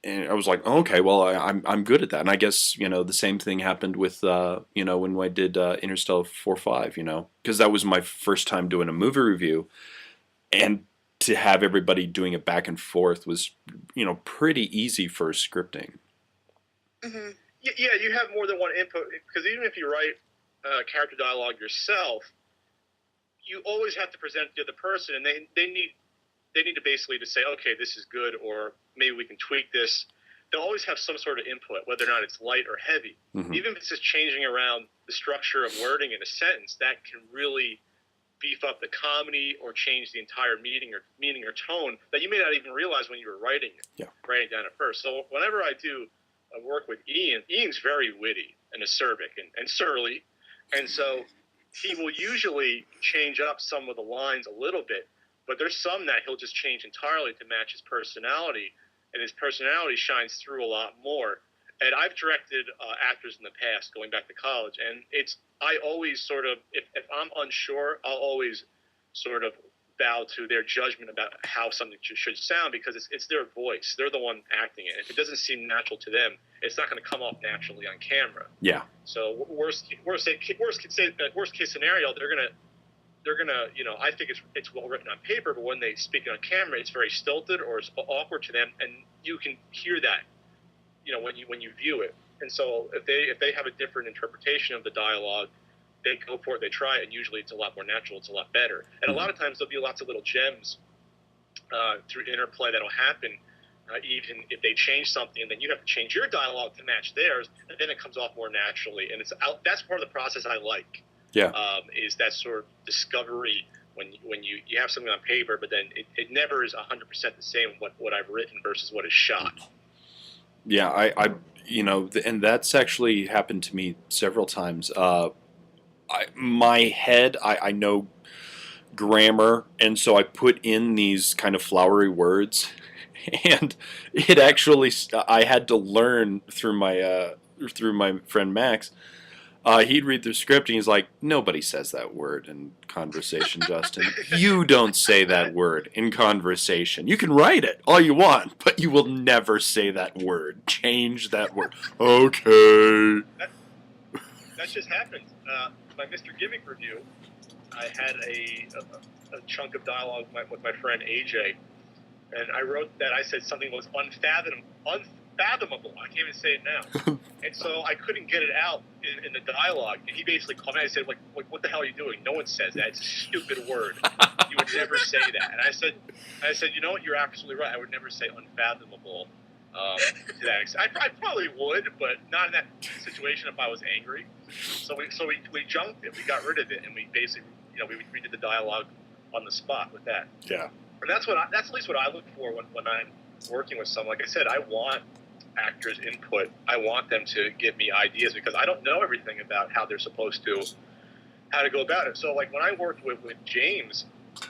And I was like, oh, okay, well, I'm good at that. And I guess, the same thing happened with, when I did Interstellar 4.5, because that was my first time doing a movie review. And to have everybody doing it back and forth was, pretty easy for scripting. Mm-hmm. Yeah, you have more than one input, because even if you write character dialogue yourself, you always have to present the other person, and they need to basically to say, okay, this is good, or maybe we can tweak this. They'll always have some sort of input, whether or not it's light or heavy. Mm-hmm. Even if it's just changing around the structure of wording in a sentence, that can really beef up the comedy or change the entire meaning or tone that you may not even realize when you were writing it, writing it down at first. So whenever I do work with Ian's very witty and acerbic and surly, and so he will usually change up some of the lines a little bit, but there's some that he'll just change entirely to match his personality, and his personality shines through a lot more. And I've directed actors in the past, going back to college, and I always sort of, if I'm unsure, I'll always sort of bow to their judgment about how something should sound, because it's their voice. They're the one acting it. If it doesn't seem natural to them, it's not going to come off naturally on camera. Yeah. So worst case scenario, they're gonna, I think it's well written on paper, but when they speak it on camera, it's very stilted or it's awkward to them, and you can hear that, when you view it. And so if they have a different interpretation of the dialogue, they go for it, they try it, and usually it's a lot more natural, it's a lot better. And a lot of times there'll be lots of little gems through interplay that'll happen, even if they change something, and then you have to change your dialogue to match theirs, and then it comes off more naturally. And that's part of the process I like. Yeah. Is that sort of discovery when you have something on paper, but then it never is 100% the same what I've written versus what is shot. Yeah, I and that's actually happened to me several times. My head, I know grammar, and so I put in these kind of flowery words, and it actually, I had to learn through my friend Max. He'd read the script and he's like, nobody says that word in conversation, Justin. You don't say that word in conversation. You can write it all you want, but you will never say that word. Change that word. Okay. That just happened. My Mr. Gimmick review, I had a chunk of dialogue with my friend AJ, and I wrote that I said something was unfathomable. I can't even say it now. And so I couldn't get it out in the dialogue. And he basically called me and I said, like, what the hell are you doing? No one says that. It's a stupid word. You would never say that. And I said, you know what? You're absolutely right. I would never say unfathomable to that extent. I probably would, but not in that situation if I was angry. So we junked it. We got rid of it. And we basically, we redid the dialogue on the spot with that. Yeah. And that's at least what I look for when I'm working with someone. Like I said, I want actors' input. I want them to give me ideas because I don't know everything about how they're supposed to, how to go about it. So like when I worked with James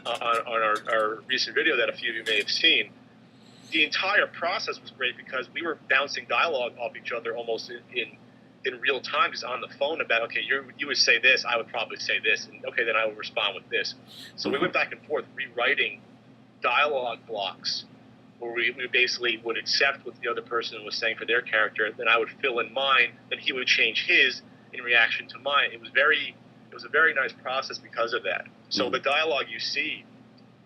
on our recent video that a few of you may have seen, the entire process was great because we were bouncing dialogue off each other almost in real time, just on the phone about, okay, you would say this, I would probably say this, and okay, then I would respond with this. So we went back and forth rewriting dialogue blocks where we basically would accept what the other person was saying for their character, then I would fill in mine, then he would change his in reaction to mine. It was a very nice process because of that. So the dialogue you see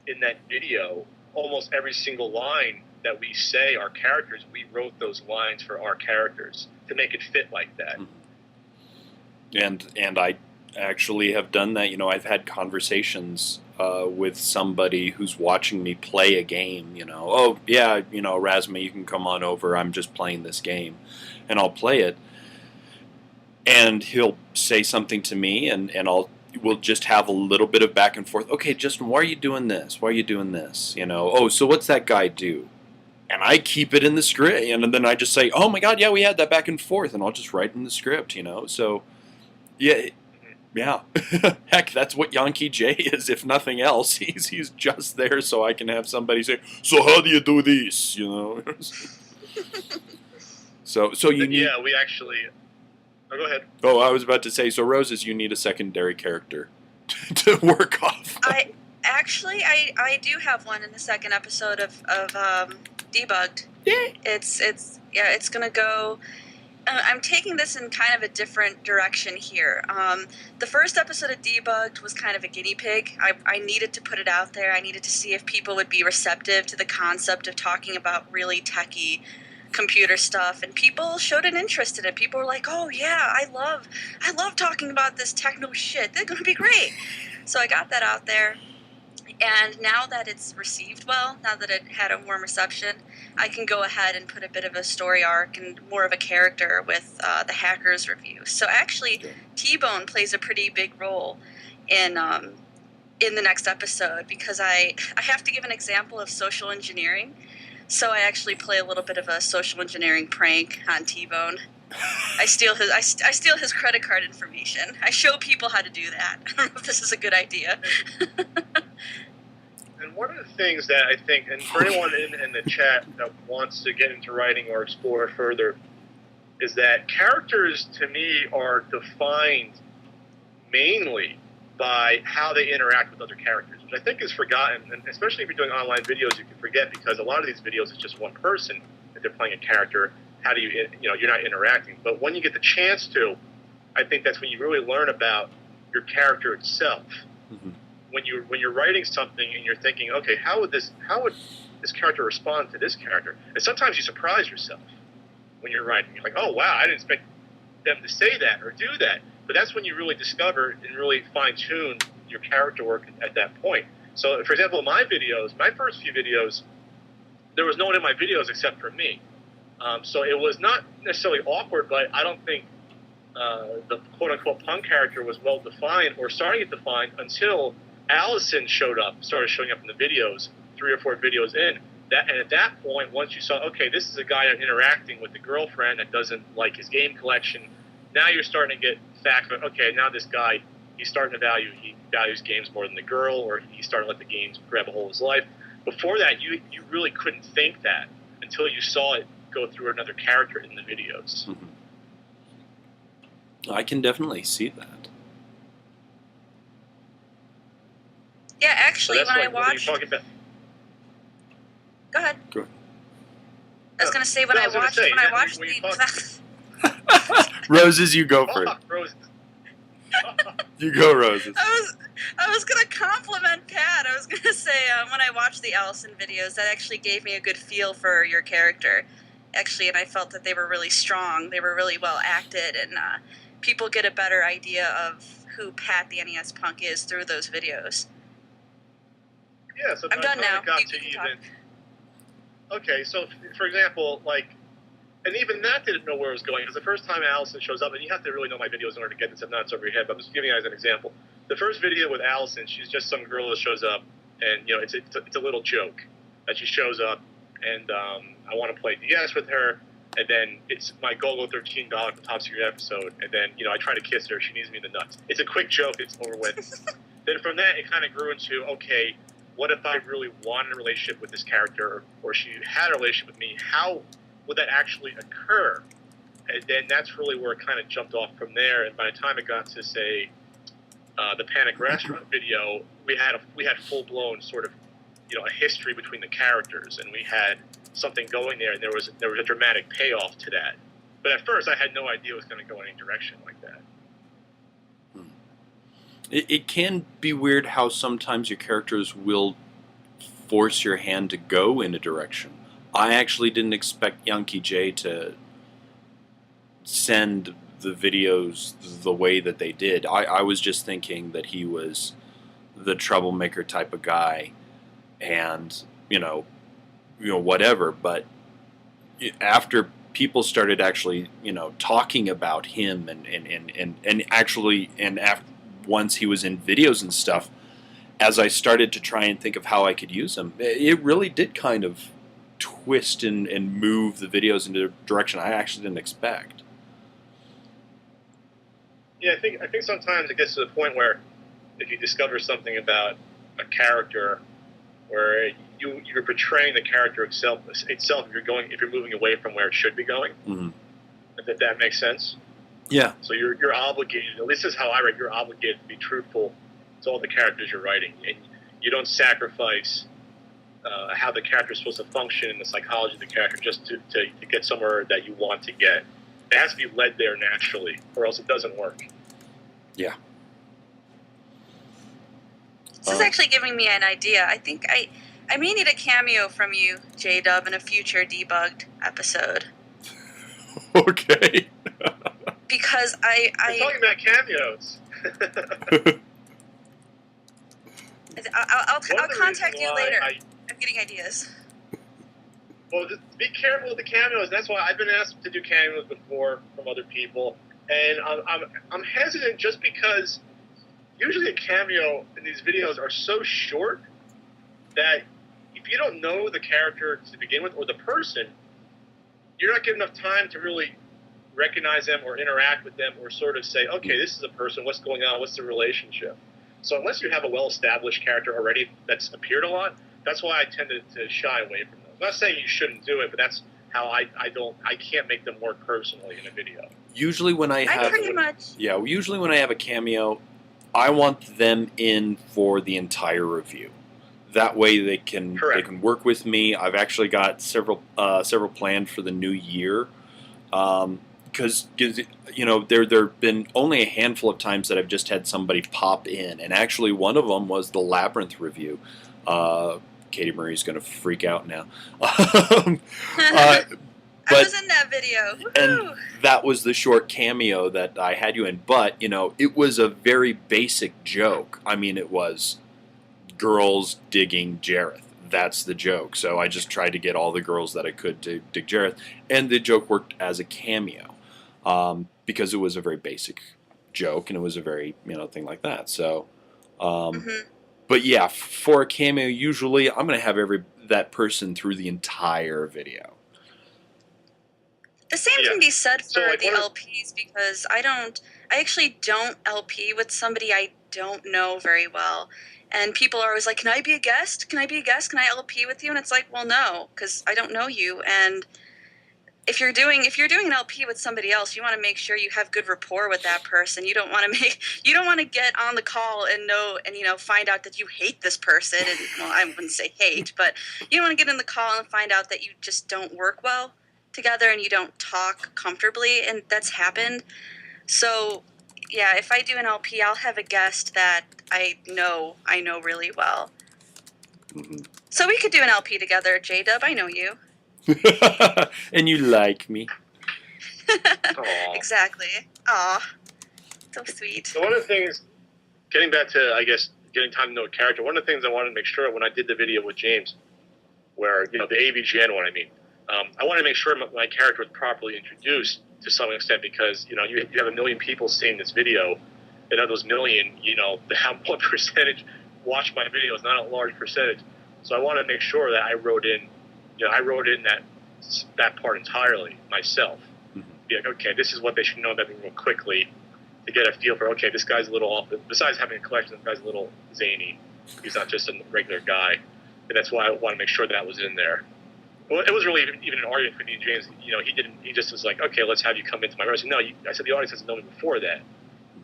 in that video, almost every single line that we say, our characters, we wrote those lines for our characters to make it fit like that. And I actually have done that. You know, I've had conversations with somebody who's watching me play a game. You know, oh yeah, you know, Razma, you can come on over. I'm just playing this game, and I'll play it. And he'll say something to me, and we'll just have a little bit of back and forth. Okay, Justin, why are you doing this? Why are you doing this? You know, oh, so what's that guy do? And I keep it in the script, and then I just say, oh my God, yeah, we had that back and forth, and I'll just write in the script, you know. So, yeah, heck, that's what Yankee J is, if nothing else. He's just there so I can have somebody say, so how do you do this, you know? so you need... Yeah, we actually... Oh, go ahead. Oh, I was about to say, so Roses, you need a secondary character to work off. I do have one in the second episode of Debugged. Yeah. It's gonna go. I'm taking this in kind of a different direction here. The first episode of Debugged was kind of a guinea pig. I needed to put it out there. I needed to see if people would be receptive to the concept of talking about really techie computer stuff, and people showed an interest in it. People were like, "Oh yeah, I love talking about this techno shit. They're gonna be great." So I got that out there. And now that it's received well, now that it had a warm reception, I can go ahead and put a bit of a story arc and more of a character with the Hackers review. So actually, T-Bone plays a pretty big role in the next episode because I have to give an example of social engineering. So I actually play a little bit of a social engineering prank on T-Bone. I steal his credit card information. I show people how to do that. I don't know if this is a good idea. And one of the things that I think, and for anyone in the chat that wants to get into writing or explore further, is that characters, to me, are defined mainly by how they interact with other characters, which I think is forgotten. And especially if you're doing online videos, you can forget because a lot of these videos is just one person. If they're playing a character, how do you're not interacting. But when you get the chance to, I think that's when you really learn about your character itself. Mm-hmm. When you're writing something and you're thinking, okay, how would this character respond to this character? And sometimes you surprise yourself when you're writing. You're like, oh wow, I didn't expect them to say that or do that. But that's when you really discover and really fine tune your character work at that point. So, for example, my first few videos, there was no one in my videos except for me. So it was not necessarily awkward, but I don't think the quote-unquote punk character was well defined or starting to get defined until Allison started showing up in the videos, 3 or 4 videos in. And at that point, once you saw, okay, this is a guy interacting with the girlfriend that doesn't like his game collection, now you're starting to get facts of, okay, now this guy, he values games more than the girl, or he's starting to let the games grab a hold of his life. Before that, you really couldn't think that until you saw it go through another character in the videos. Mm-hmm. I can definitely see that. Yeah, actually, when I watched... Go ahead. Go ahead. I was going to say, when I watched the... Roses, you go first. Roses. You go, Roses. I was going to compliment Pat. I was going to say, when I watched the Allison videos, that actually gave me a good feel for your character. Actually, and I felt that they were really strong. They were really well acted, and people get a better idea of who Pat the NES Punk is through those videos. Yeah, so I'm done now. Okay, so for example, and even that didn't know where it was going, because the first time Allison shows up, and you have to really know my videos in order to get this nuts over your head, but I'm just giving you guys an example. The first video with Allison, she's just some girl that shows up, and it's a little joke that she shows up, and I want to play DS with her, and then it's my goal of $13 for top secret episode, and then I try to kiss her, she needs me in the nuts. It's a quick joke, it's over with. Then from that it kind of grew into, okay, what if I really wanted a relationship with this character, or she had a relationship with me? How would that actually occur? And then that's really where it kind of jumped off from there. And by the time it got to, say, the Panic Restaurant video, we had full blown sort of a history between the characters, and we had something going there, and there was a dramatic payoff to that. But at first, I had no idea it was going to go in any direction like that. It can be weird how sometimes your characters will force your hand to go in a direction. I actually didn't expect Yankee J to send the videos the way that they did. I was just thinking that he was the troublemaker type of guy, and whatever. But after people started actually talking about him and actually after once he was in videos and stuff, as I started to try and think of how I could use him, it really did kind of twist and move the videos into a direction I actually didn't expect. Yeah, I think sometimes it gets to the point where if you discover something about a character where you're portraying the character itself if you're moving away from where it should be going, mm-hmm. if that makes sense. Yeah. So you're obligated, at least this is how I write, you're obligated to be truthful to all the characters you're writing, and you don't sacrifice how the character is supposed to function in the psychology of the character just to get somewhere that you want to get. It has to be led there naturally, or else it doesn't work. Yeah. This is actually giving me an idea. I think I may need a cameo from you, J-Dub, in a future Debugged episode. Okay. Because We're talking about cameos. I'll contact you later. I'm getting ideas. Well, just be careful with the cameos. That's why I've been asked to do cameos before from other people, and I'm hesitant just because usually a cameo in these videos are so short that if you don't know the character to begin with or the person, you're not given enough time to really recognize them or interact with them or sort of say, okay, this is a person, what's going on, what's the relationship? So unless you have a well-established character already that's appeared a lot, that's why I tend to shy away from them. I'm not saying you shouldn't do it, but that's how I can't make them work personally in a video. Usually when I have usually when I have a cameo, I want them in for the entire review. That way they can work with me. I've actually got several planned for the new year. Because there've been only a handful of times that I've just had somebody pop in, and actually one of them was the Labyrinth review. Katie Murray's going to freak out now. I was in that video. And that was the short cameo that I had you in. But, it was a very basic joke. I mean, it was girls digging Jareth. That's the joke. So I just tried to get all the girls that I could to dig Jareth. And the joke worked as a cameo because it was a very basic joke and it was a very, thing like that. So... But yeah, for a cameo, usually I'm going to have that person through the entire video. The same can be said for the LPs because I actually don't LP with somebody I don't know very well. And people are always like, can I be a guest? Can I be a guest? Can I LP with you? And it's like, well, no, because I don't know you. And if you're doing an LP with somebody else, you want to make sure you have good rapport with that person. You don't want to get on the call and find out that you hate this person. And well, I wouldn't say hate, but you don't want to get in the call and find out that you just don't work well together and you don't talk comfortably. And that's happened. So yeah, if I do an LP, I'll have a guest that I know really well. Mm-hmm. So we could do an LP together, J-Dub. I know you. And you like me. Exactly. Aw. So sweet. So one of the things, getting back to, I guess, getting time to know a character, one of the things I wanted to make sure when I did the video with James, where, the AVGN one, I wanted to make sure my character was properly introduced to some extent because, you have 1 million people seeing this video, and of those million, how what percentage watch my video is not a large percentage. So I want to make sure that I wrote in that that part entirely myself. Be like, okay, this is what they should know about me real quickly to get a feel for, okay, this guy's a little off. Besides having a collection, this guy's a little zany. He's not just a regular guy. And that's why I want to make sure that was in there. Well, it wasn't really even an argument between James. You know, he just was like, okay, let's have you come into my room. I said, no, I said the audience has to know me before that.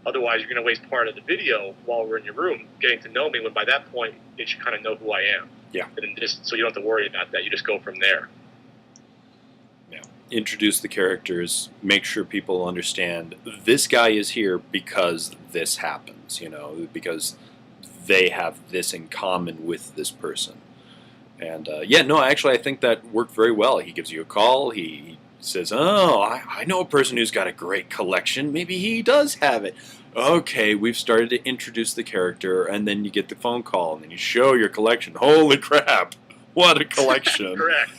Otherwise, you're going to waste part of the video while we're in your room getting to know me, when by that point, they should kind of know who I am. Yeah. And just, so you don't have to worry about that. You just go from there. Yeah. Introduce the characters, make sure people understand this guy is here because this happens, you know, because they have this in common with this person. And actually, I think that worked very well. He gives you a call. He says, "Oh, I know a person who's got a great collection. Maybe he does have it." Okay, we've started to introduce the character, and then you get the phone call, and then you show your collection. Holy crap! What a collection! Correct.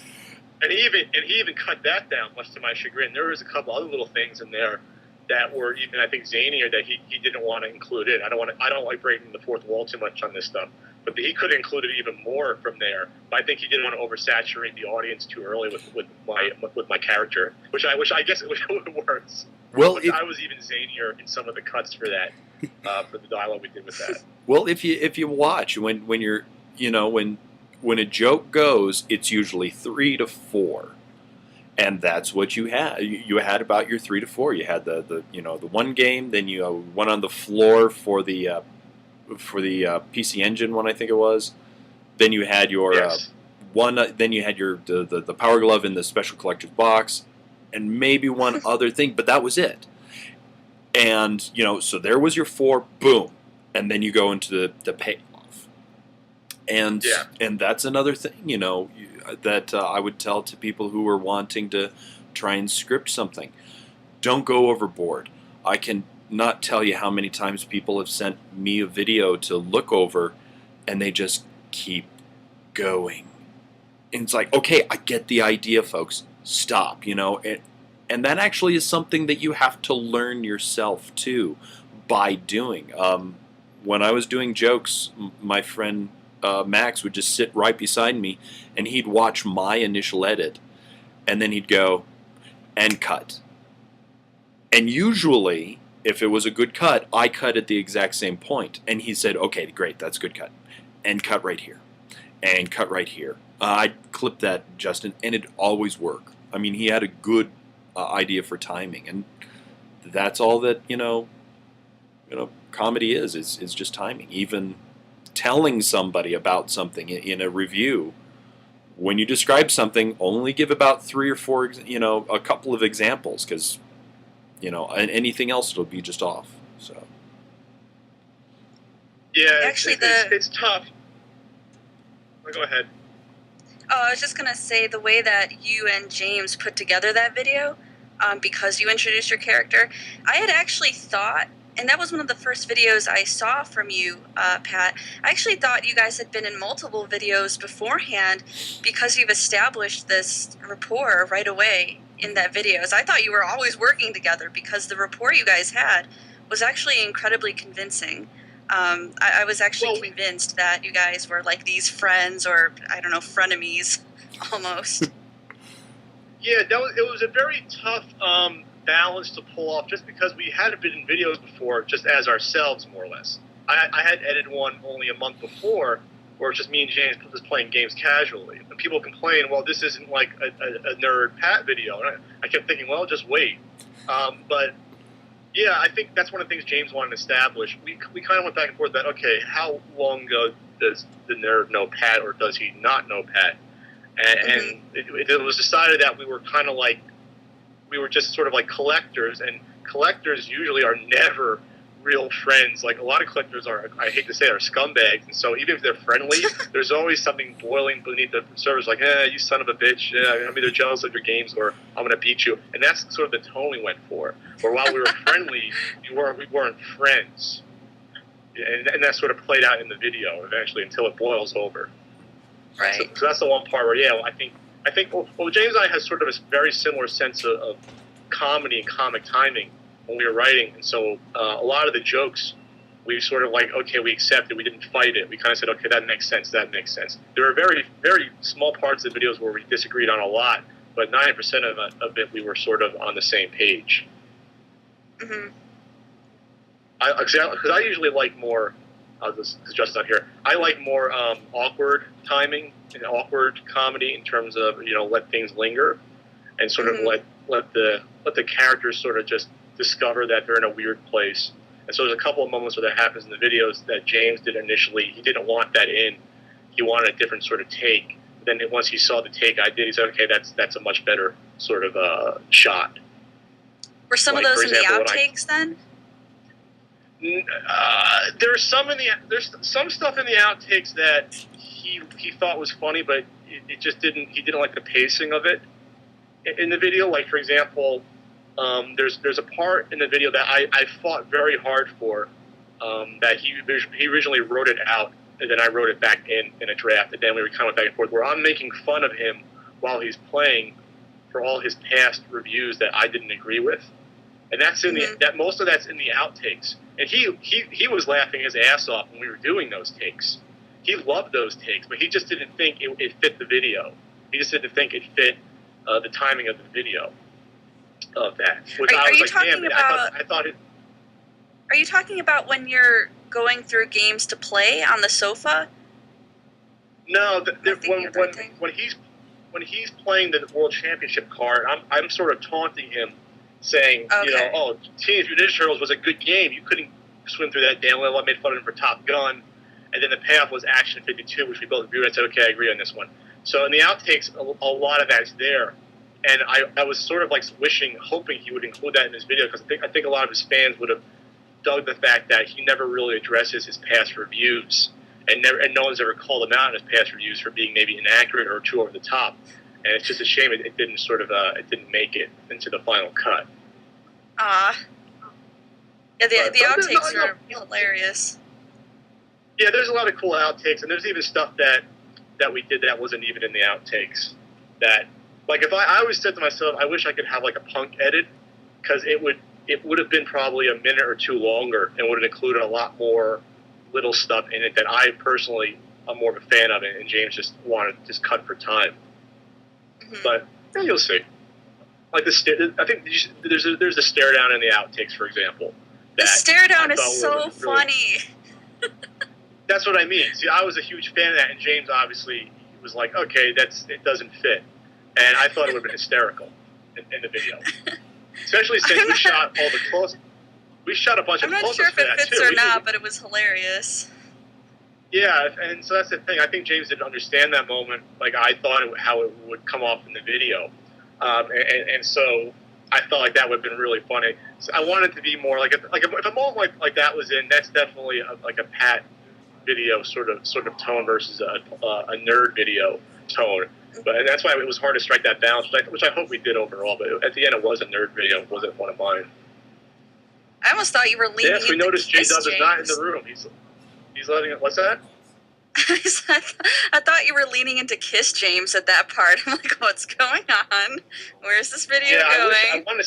And he even cut that down, much to my chagrin. There was a couple other little things in there that were even, I think, zanier that he didn't want to include in. I don't like breaking the fourth wall too much on this stuff. But he could have included even more from there. But I think he didn't want to oversaturate the audience too early with my character, which I guess it works. Well, I was even zanier in some of the cuts for that, for the dialogue we did with that. Well, if you watch when you're, you know, when a joke goes, it's usually 3 to 4, and that's what you had. You had about your 3 to 4. You had the one game, then you went on the floor for the PC Engine one, I think it was. Then you had your one. Then you had your the Power Glove in the Special Collector's Box, and maybe one other thing, but that was it. And so there was your 4. Boom, and then you go into the payoff. And that's another thing, that I would tell to people who are wanting to try and script something. Don't go overboard. I can not tell you how many times people have sent me a video to look over, and they just keep going. And it's like, okay, I get the idea, folks. Stop, and that actually is something that you have to learn yourself too by doing. When I was doing jokes, my friend Max would just sit right beside me, and he'd watch my initial edit, and then he'd go, and cut. And usually, if it was a good cut, I cut at the exact same point. And he said, okay, great, that's a good cut. And cut right here. And cut right here. I'd clip that, Justin, and it'd always work. I mean, he had a good idea for timing. And that's all that, comedy is just timing. Even telling somebody about something in a review, when you describe something, only give about 3 or 4, a couple of examples, because and anything else it'll be just off. So yeah, actually, it's tough. Go ahead. Oh, I was just gonna say, the way that you and James put together that video, because you introduced your character, I had actually thought, and that was one of the first videos I saw from you, Pat. I actually thought you guys had been in multiple videos beforehand, because you've established this rapport right away in that video. So I thought you were always working together, because the rapport you guys had was actually incredibly convincing. I was actually convinced that you guys were like these friends, or I don't know, frenemies almost. Yeah, it was a very tough balance to pull off, just because we hadn't been in videos before, just as ourselves, more or less. I had edited one only a month before, where it's just me and James just playing games casually. And people complain, well, this isn't like a nerd Pat video. And I kept thinking, well, just wait. But yeah, I think that's one of the things James wanted to establish. We kind of went back and forth that, okay, how long ago does the nerd know Pat, or does he not know Pat? And it was decided that we were kind of like, we were just sort of like collectors, and collectors usually are never real friends. Like, a lot of collectors are, I hate to say, are scumbags, and so even if they're friendly, there's always something boiling beneath the surface, like, you son of a bitch, I'm either jealous of your games or I'm gonna beat you. And that's sort of the tone we went for. Where while we were friendly, we weren't friends. And that sort of played out in the video eventually, until it boils over. Right. So that's the one part where, I think James and I had sort of a very similar sense of comedy and comic timing when we were writing, and so a lot of the jokes, we sort of like, okay, we accepted, we didn't fight it. We kind of said, okay, that makes sense. There were very, very small parts of the videos where we disagreed on a lot, but 90% of it we were sort of on the same page. Mm-hmm. Because I usually like more. I'll just adjust on here. I like more awkward timing and awkward comedy in terms of let things linger and sort of let the characters sort of just discover that they're in a weird place. And so there's a couple of moments where that happens in the videos that James did initially. He didn't want that in. He wanted a different sort of take. Then once he saw the take I did, he said, "Okay, that's a much better sort of shot." Were some of those in the outtakes then? There's some stuff in the outtakes that he thought was funny, but it just didn't. He didn't like the pacing of it in the video. Like for example, there's a part in the video that I fought very hard for. That he originally wrote it out, and then I wrote it back in a draft, and then we were kind of went back and forth. Where I'm making fun of him while he's playing for all his past reviews that I didn't agree with, and that's in that most of that's in the outtakes. And he was laughing his ass off when we were doing those takes. He loved those takes, but he just didn't think it fit the video. He just didn't think it fit the timing of the video of that. Which I was like, damn, I thought it. Are you talking about when you're going through games to play on the sofa? No, when he's playing the World Championship card, I'm sort of taunting him, saying, oh, Teenage Mutant Ninja Turtles was a good game. You couldn't swim through that damn well. I made fun of him for Top Gun. And then the payoff was Action 52, which we both agreed. I said, okay, I agree on this one. So in the outtakes, a lot of that's there. And I was sort of like hoping he would include that in his video, because I think a lot of his fans would have dug the fact that he never really addresses his past reviews. And no one's ever called him out in his past reviews for being maybe inaccurate or too over the top. And it's just a shame it didn't it didn't make it into the final cut. Yeah, the outtakes are hilarious. Yeah, there's a lot of cool outtakes, and there's even stuff that we did that wasn't even in the outtakes. That, like, if I always said to myself, I wish I could have like a punk edit, because it would have been probably a minute or two longer and would have included a lot more little stuff in it that I personally am more of a fan of it, and James just wanted to just cut for time. But you'll see. Like I think there's a stare down in the outtakes, for example. The stare down is so funny. That's what I mean. See, I was a huge fan of that, and James obviously was like, "Okay, it doesn't fit," and I thought it would have been hysterical in the video, especially since we shot all the close. We shot a bunch of close-ups. I'm not sure if it fits or not, but it was hilarious. Yeah, and so that's the thing. I think James didn't understand that moment like I thought how it would come off in the video. And so I felt like that would have been really funny. So I wanted to be more if a moment like that was in, that's definitely like a Pat video sort of tone versus a nerd video tone. But that's why it was hard to strike that balance, which I hope we did overall. But at the end, it was a nerd video. It wasn't one of mine. I almost thought you were leaning. Yes, we noticed J-Dub is not in the room. He's letting it. What's that? I thought you were leaning into Kiss James at that part. I'm like, what's going on? Where's this video going? I want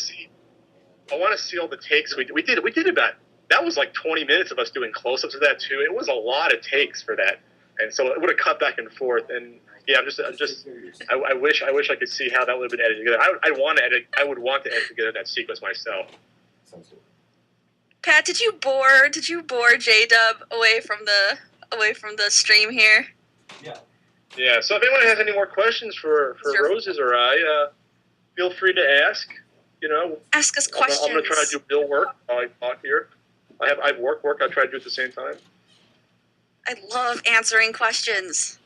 to see all the takes we did. We did about, that was like 20 minutes of us doing close-ups of that too. It was a lot of takes for that, and so it would have cut back and forth. And yeah, I wish I could see how that would have been edited together. I would want to edit together that sequence myself. Sounds good. Pat, did you bore J-Dub away from the stream here? Yeah. Yeah. So if anyone has any more questions for Roses or I, feel free to ask. Ask us questions. I'm going to try to do Bill work while I talk here. I have work. I try to do it at the same time. I love answering questions.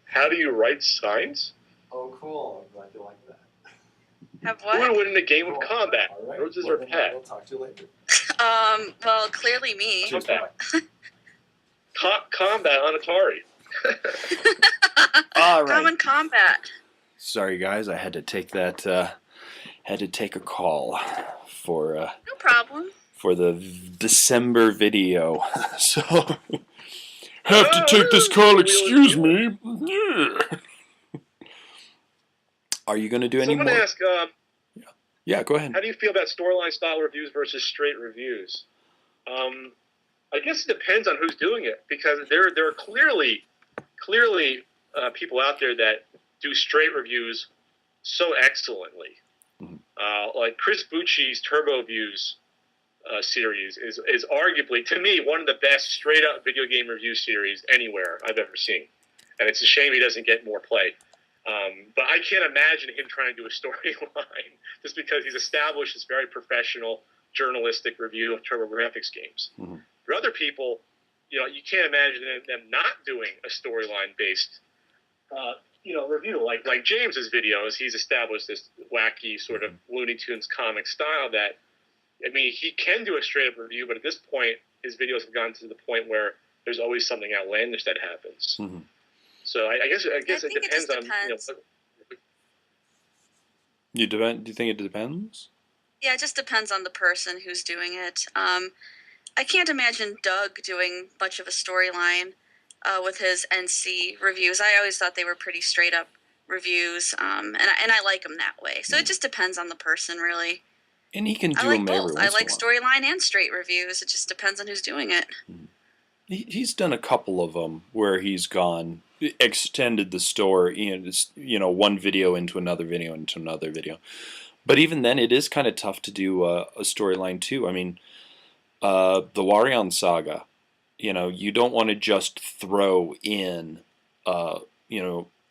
How do you write signs? Oh, cool. I'm glad you like that. Have what? Who would win in a game of combat? All right. Roses or Pat? We'll talk to you later. Well, clearly me. Combat on Atari. All right. Common Combat. Sorry, guys. I had to take that. Had to take a call for. No problem. For the December video, so have to take this call. Excuse me. Yeah. Are you going to do any more? Someone ask. Yeah, go ahead. How do you feel about storyline style reviews versus straight reviews? I guess it depends on who's doing it, because there are clearly people out there that do straight reviews so excellently. Like Chris Bucci's Turbo Views series is arguably, to me, one of the best straight up video game review series anywhere I've ever seen, and it's a shame he doesn't get more play. But I can't imagine him trying to do a storyline just because he's established this very professional journalistic review of TurboGrafx games. Mm-hmm. For other people, you can't imagine them not doing a storyline based, review. Like James's videos, he's established this wacky sort of Looney Tunes comic style that, I mean, he can do a straight up review, but at this point, his videos have gotten to the point where there's always something outlandish that happens. Mm-hmm. So I guess it depends on. Depends. Do you think it depends? Yeah, it just depends on the person who's doing it. I can't imagine Doug doing much of a storyline with his NC reviews. I always thought they were pretty straight up reviews, and I like them that way. So it just depends on the person, really. And he can do I like them every both. once I like in a while. storyline and straight reviews. It just depends on who's doing it. He's done a couple of them where he's extended the story, one video into another video into another video. But even then, it is kind of tough to do a storyline too. I mean, the Warion saga, you don't want to just throw in, a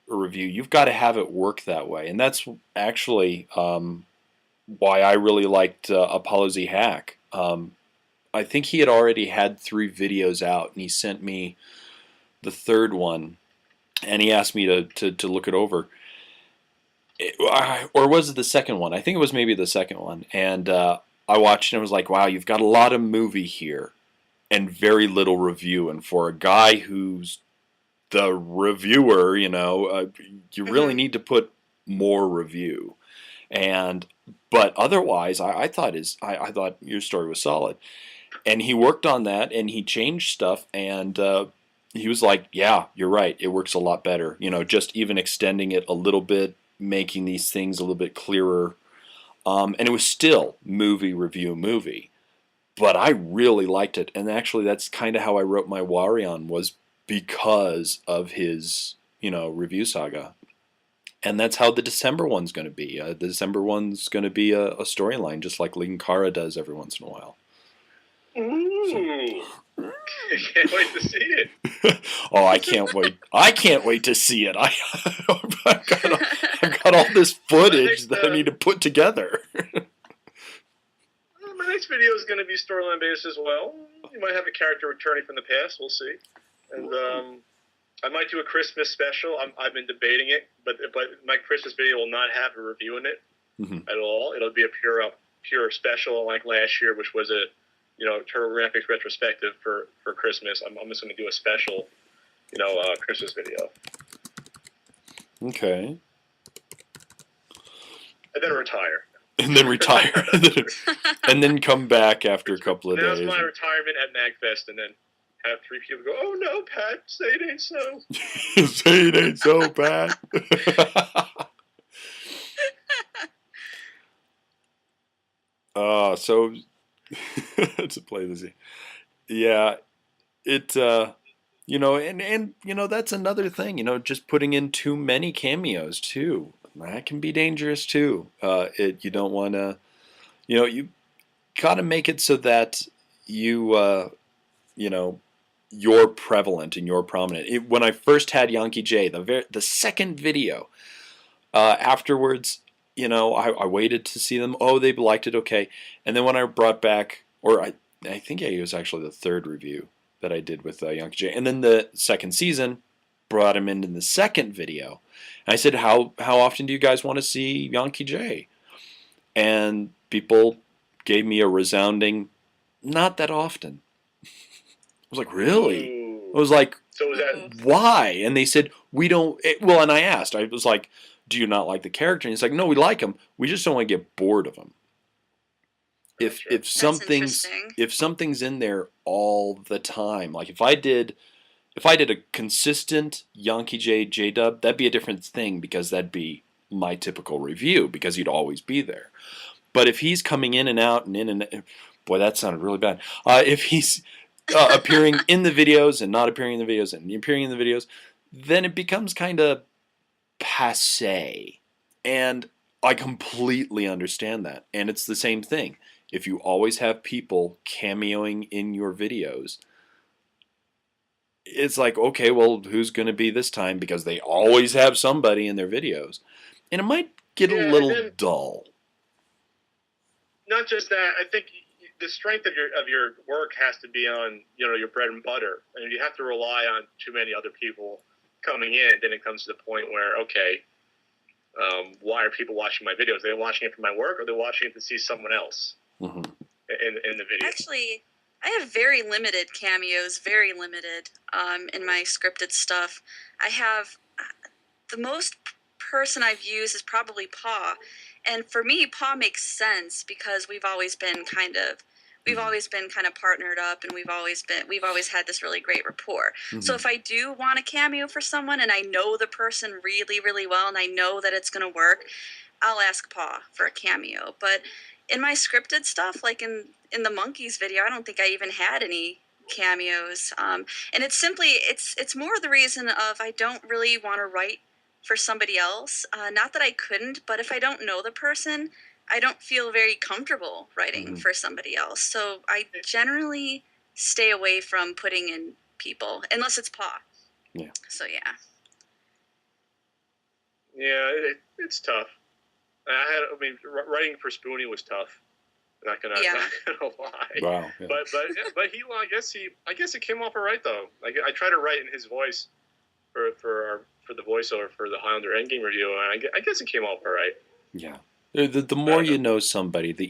review. You've got to have it work that way, and that's actually why I really liked Apollo Z Hack. I think he had already had 3 videos out, and he sent me the third one, and he asked me to look it over. Or was it the second one? I think it was maybe the second one. And I watched it and was like, wow, you've got a lot of movie here and very little review. And for a guy who's the reviewer, you really need to put more review. But otherwise, I thought your story was solid. And he worked on that, and he changed stuff, and he was like, yeah, you're right, it works a lot better. Just even extending it a little bit, making these things a little bit clearer. And it was still movie review movie. But I really liked it. And actually, that's kind of how I wrote my Warion, was because of his, review saga. And that's how the December one's going to be. The December one's going to be a storyline, just like Linkara does every once in a while. Ooh. I can't wait to see it. Oh, I can't wait. I can't wait to see it. I've got all this footage that I need to put together. My next video is going to be storyline based as well. You might have a character returning from the past. We'll see. And I might do a Christmas special. I've been debating it, but my Christmas video will not have a review in it at all. It'll be a pure special like last year, which was a TurboGrafx retrospective for Christmas. I'm just going to do a special, Christmas video. Okay. And then retire. And then retire. And then come back after a couple of days. Announce my retirement at MagFest, and then have 3 people go, "Oh no, Pat, say it ain't so." Say it ain't so, Pat. So to play this, yeah, it and that's another thing. Just putting in too many cameos too, that can be dangerous too. You don't want to, you got to make it so that you're prevalent and you're prominent. When I first had Yankee J, the second video, afterwards, I waited to see them. Oh, they liked it, okay. And then when I brought back, or I think it was actually the third review that I did with Yankee J, and then the second season brought him in the second video. And I said, how often do you guys want to see Yankee J? And people gave me a resounding, not that often. I was like, really? I was like, So was that? why? And they said, we don't, and I asked, I was like, do you not like the character? And he's like, no, we like him. We just don't want to get bored of him. If something's in there all the time, like if I did a consistent Yankee J dub, that'd be a different thing, because that'd be my typical review, because he'd always be there. But if he's coming in and out and in and Boy, that sounded really bad. If he's appearing in the videos and not appearing in the videos and appearing in the videos, then it becomes kind of passe. And I completely understand that. And it's the same thing. If you always have people cameoing in your videos, it's like, okay, well, who's going to be this time? Because they always have somebody in their videos. And it might get a Yeah, and little then dull. not just that. I think the strength of your work has to be on your bread and butter, and if you have to rely on too many other people coming in, then it comes to the point where why are people watching my videos? Are they watching it for my work, or are they watching it to see someone else Mm-hmm. in the video? Actually, I have very limited cameos, very limited in my scripted stuff. I have the most person I've used is probably Paw, and for me, Paw makes sense because we've always been kind of partnered up, and we've always had this really great rapport. Mm-hmm. So if I do want a cameo for someone and I know the person really, really well and I know that it's going to work, I'll ask Paw for a cameo. But in my scripted stuff, like in the Monkeys video, I don't think I even had any cameos. And it's simply it's more the reason of I don't really want to write for somebody else. Not that I couldn't, but if I don't know the person, I don't feel very comfortable writing Mm-hmm. for somebody else. So I generally stay away from putting in people unless it's Paw. Yeah. So yeah. Yeah, it's tough. Writing for Spoonie was tough. Not gonna lie. Wow. Yeah. But I guess it came off alright though. I try to write in his voice for the voiceover for the Highlander Endgame review, and I guess it came off alright. Yeah. The more you know somebody, the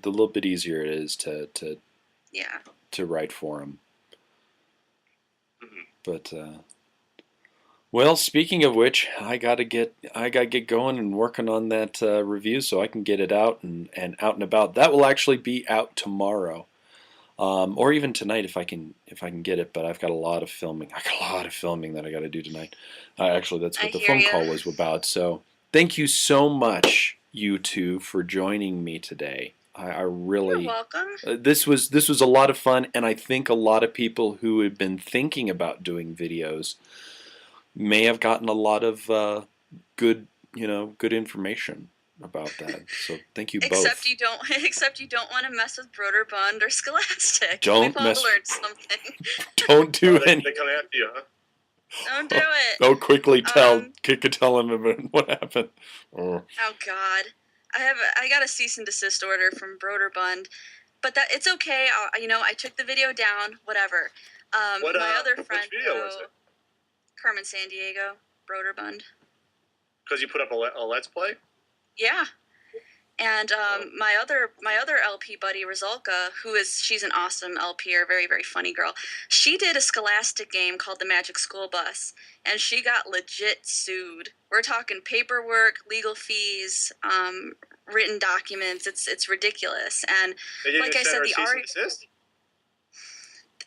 little bit easier it is to write for them. Mm-hmm. But well, speaking of which, I gotta get going and working on that review so I can get it out and out and about. That will actually be out tomorrow, or even tonight if I can get it. But I've got a lot of filming. I got a lot of filming that I got to do tonight. Actually, that's what the phone call was about. So thank you so much, you two, for joining me today. I really. You're welcome. This was a lot of fun, and I think a lot of people who had been thinking about doing videos may have gotten a lot of good information about that. So thank you both. Except you don't want to mess with Broderbund or Scholastic. Don't We've all learned something. Don't do any. They come after you, huh? Don't do it. Oh, quickly tell him about what happened. Oh God, I got a cease and desist order from Broderbund, but that it's okay. I took the video down. Whatever. My other friend. Which video was it? Carmen Sandiego, Broderbund. Because you put up a Let's Play? Yeah. And my other LP buddy, Rizalka, she's an awesome LPer, very, very funny girl. She did a Scholastic game called The Magic School Bus, and she got legit sued. We're talking paperwork, legal fees, written documents. It's ridiculous. And like I said, the argument.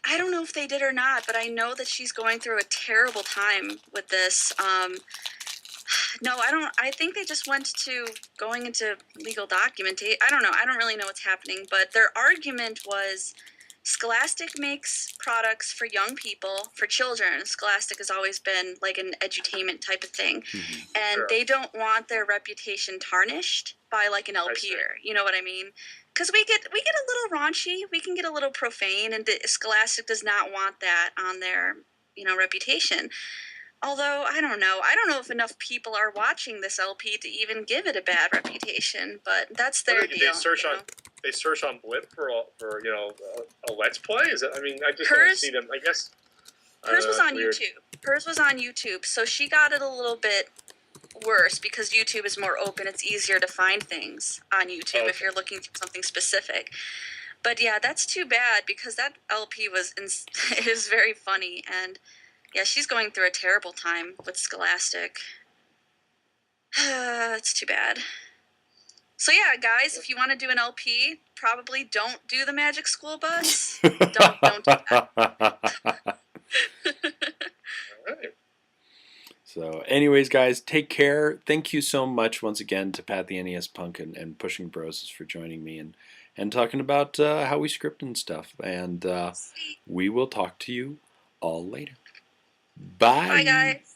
I don't know if they did or not, but I know that she's going through a terrible time with this. No, I don't. I think they just went to going into legal documentation. I don't know. I don't really know what's happening, but their argument was Scholastic makes products for young people, for children. Scholastic has always been like an edutainment type of thing, and they don't want their reputation tarnished by like an LPer. You know what I mean? Because we get a little raunchy, we can get a little profane, and Scholastic does not want that on their reputation. Although I don't know if enough people are watching this LP to even give it a bad reputation. But that's their deal. They search on Blip for a Let's Play. Is it? I mean, I just Hers, don't see them. I guess hers was on YouTube. Hers was on YouTube, so she got it a little bit worse because YouTube is more open. It's easier to find things on YouTube if you're looking for something specific. But yeah, that's too bad because that LP is very funny, and yeah, she's going through a terrible time with Scholastic. It's too bad. So yeah, guys, if you want to do an LP, probably don't do the Magic School Bus. don't do that. All right. So, Anyways, guys, take care. Thank you so much once again to Pat the NES Punk and Pushing Bros for joining me and talking about how we script and stuff. And Sweet. we will talk to you all later. Bye, Bye. guys.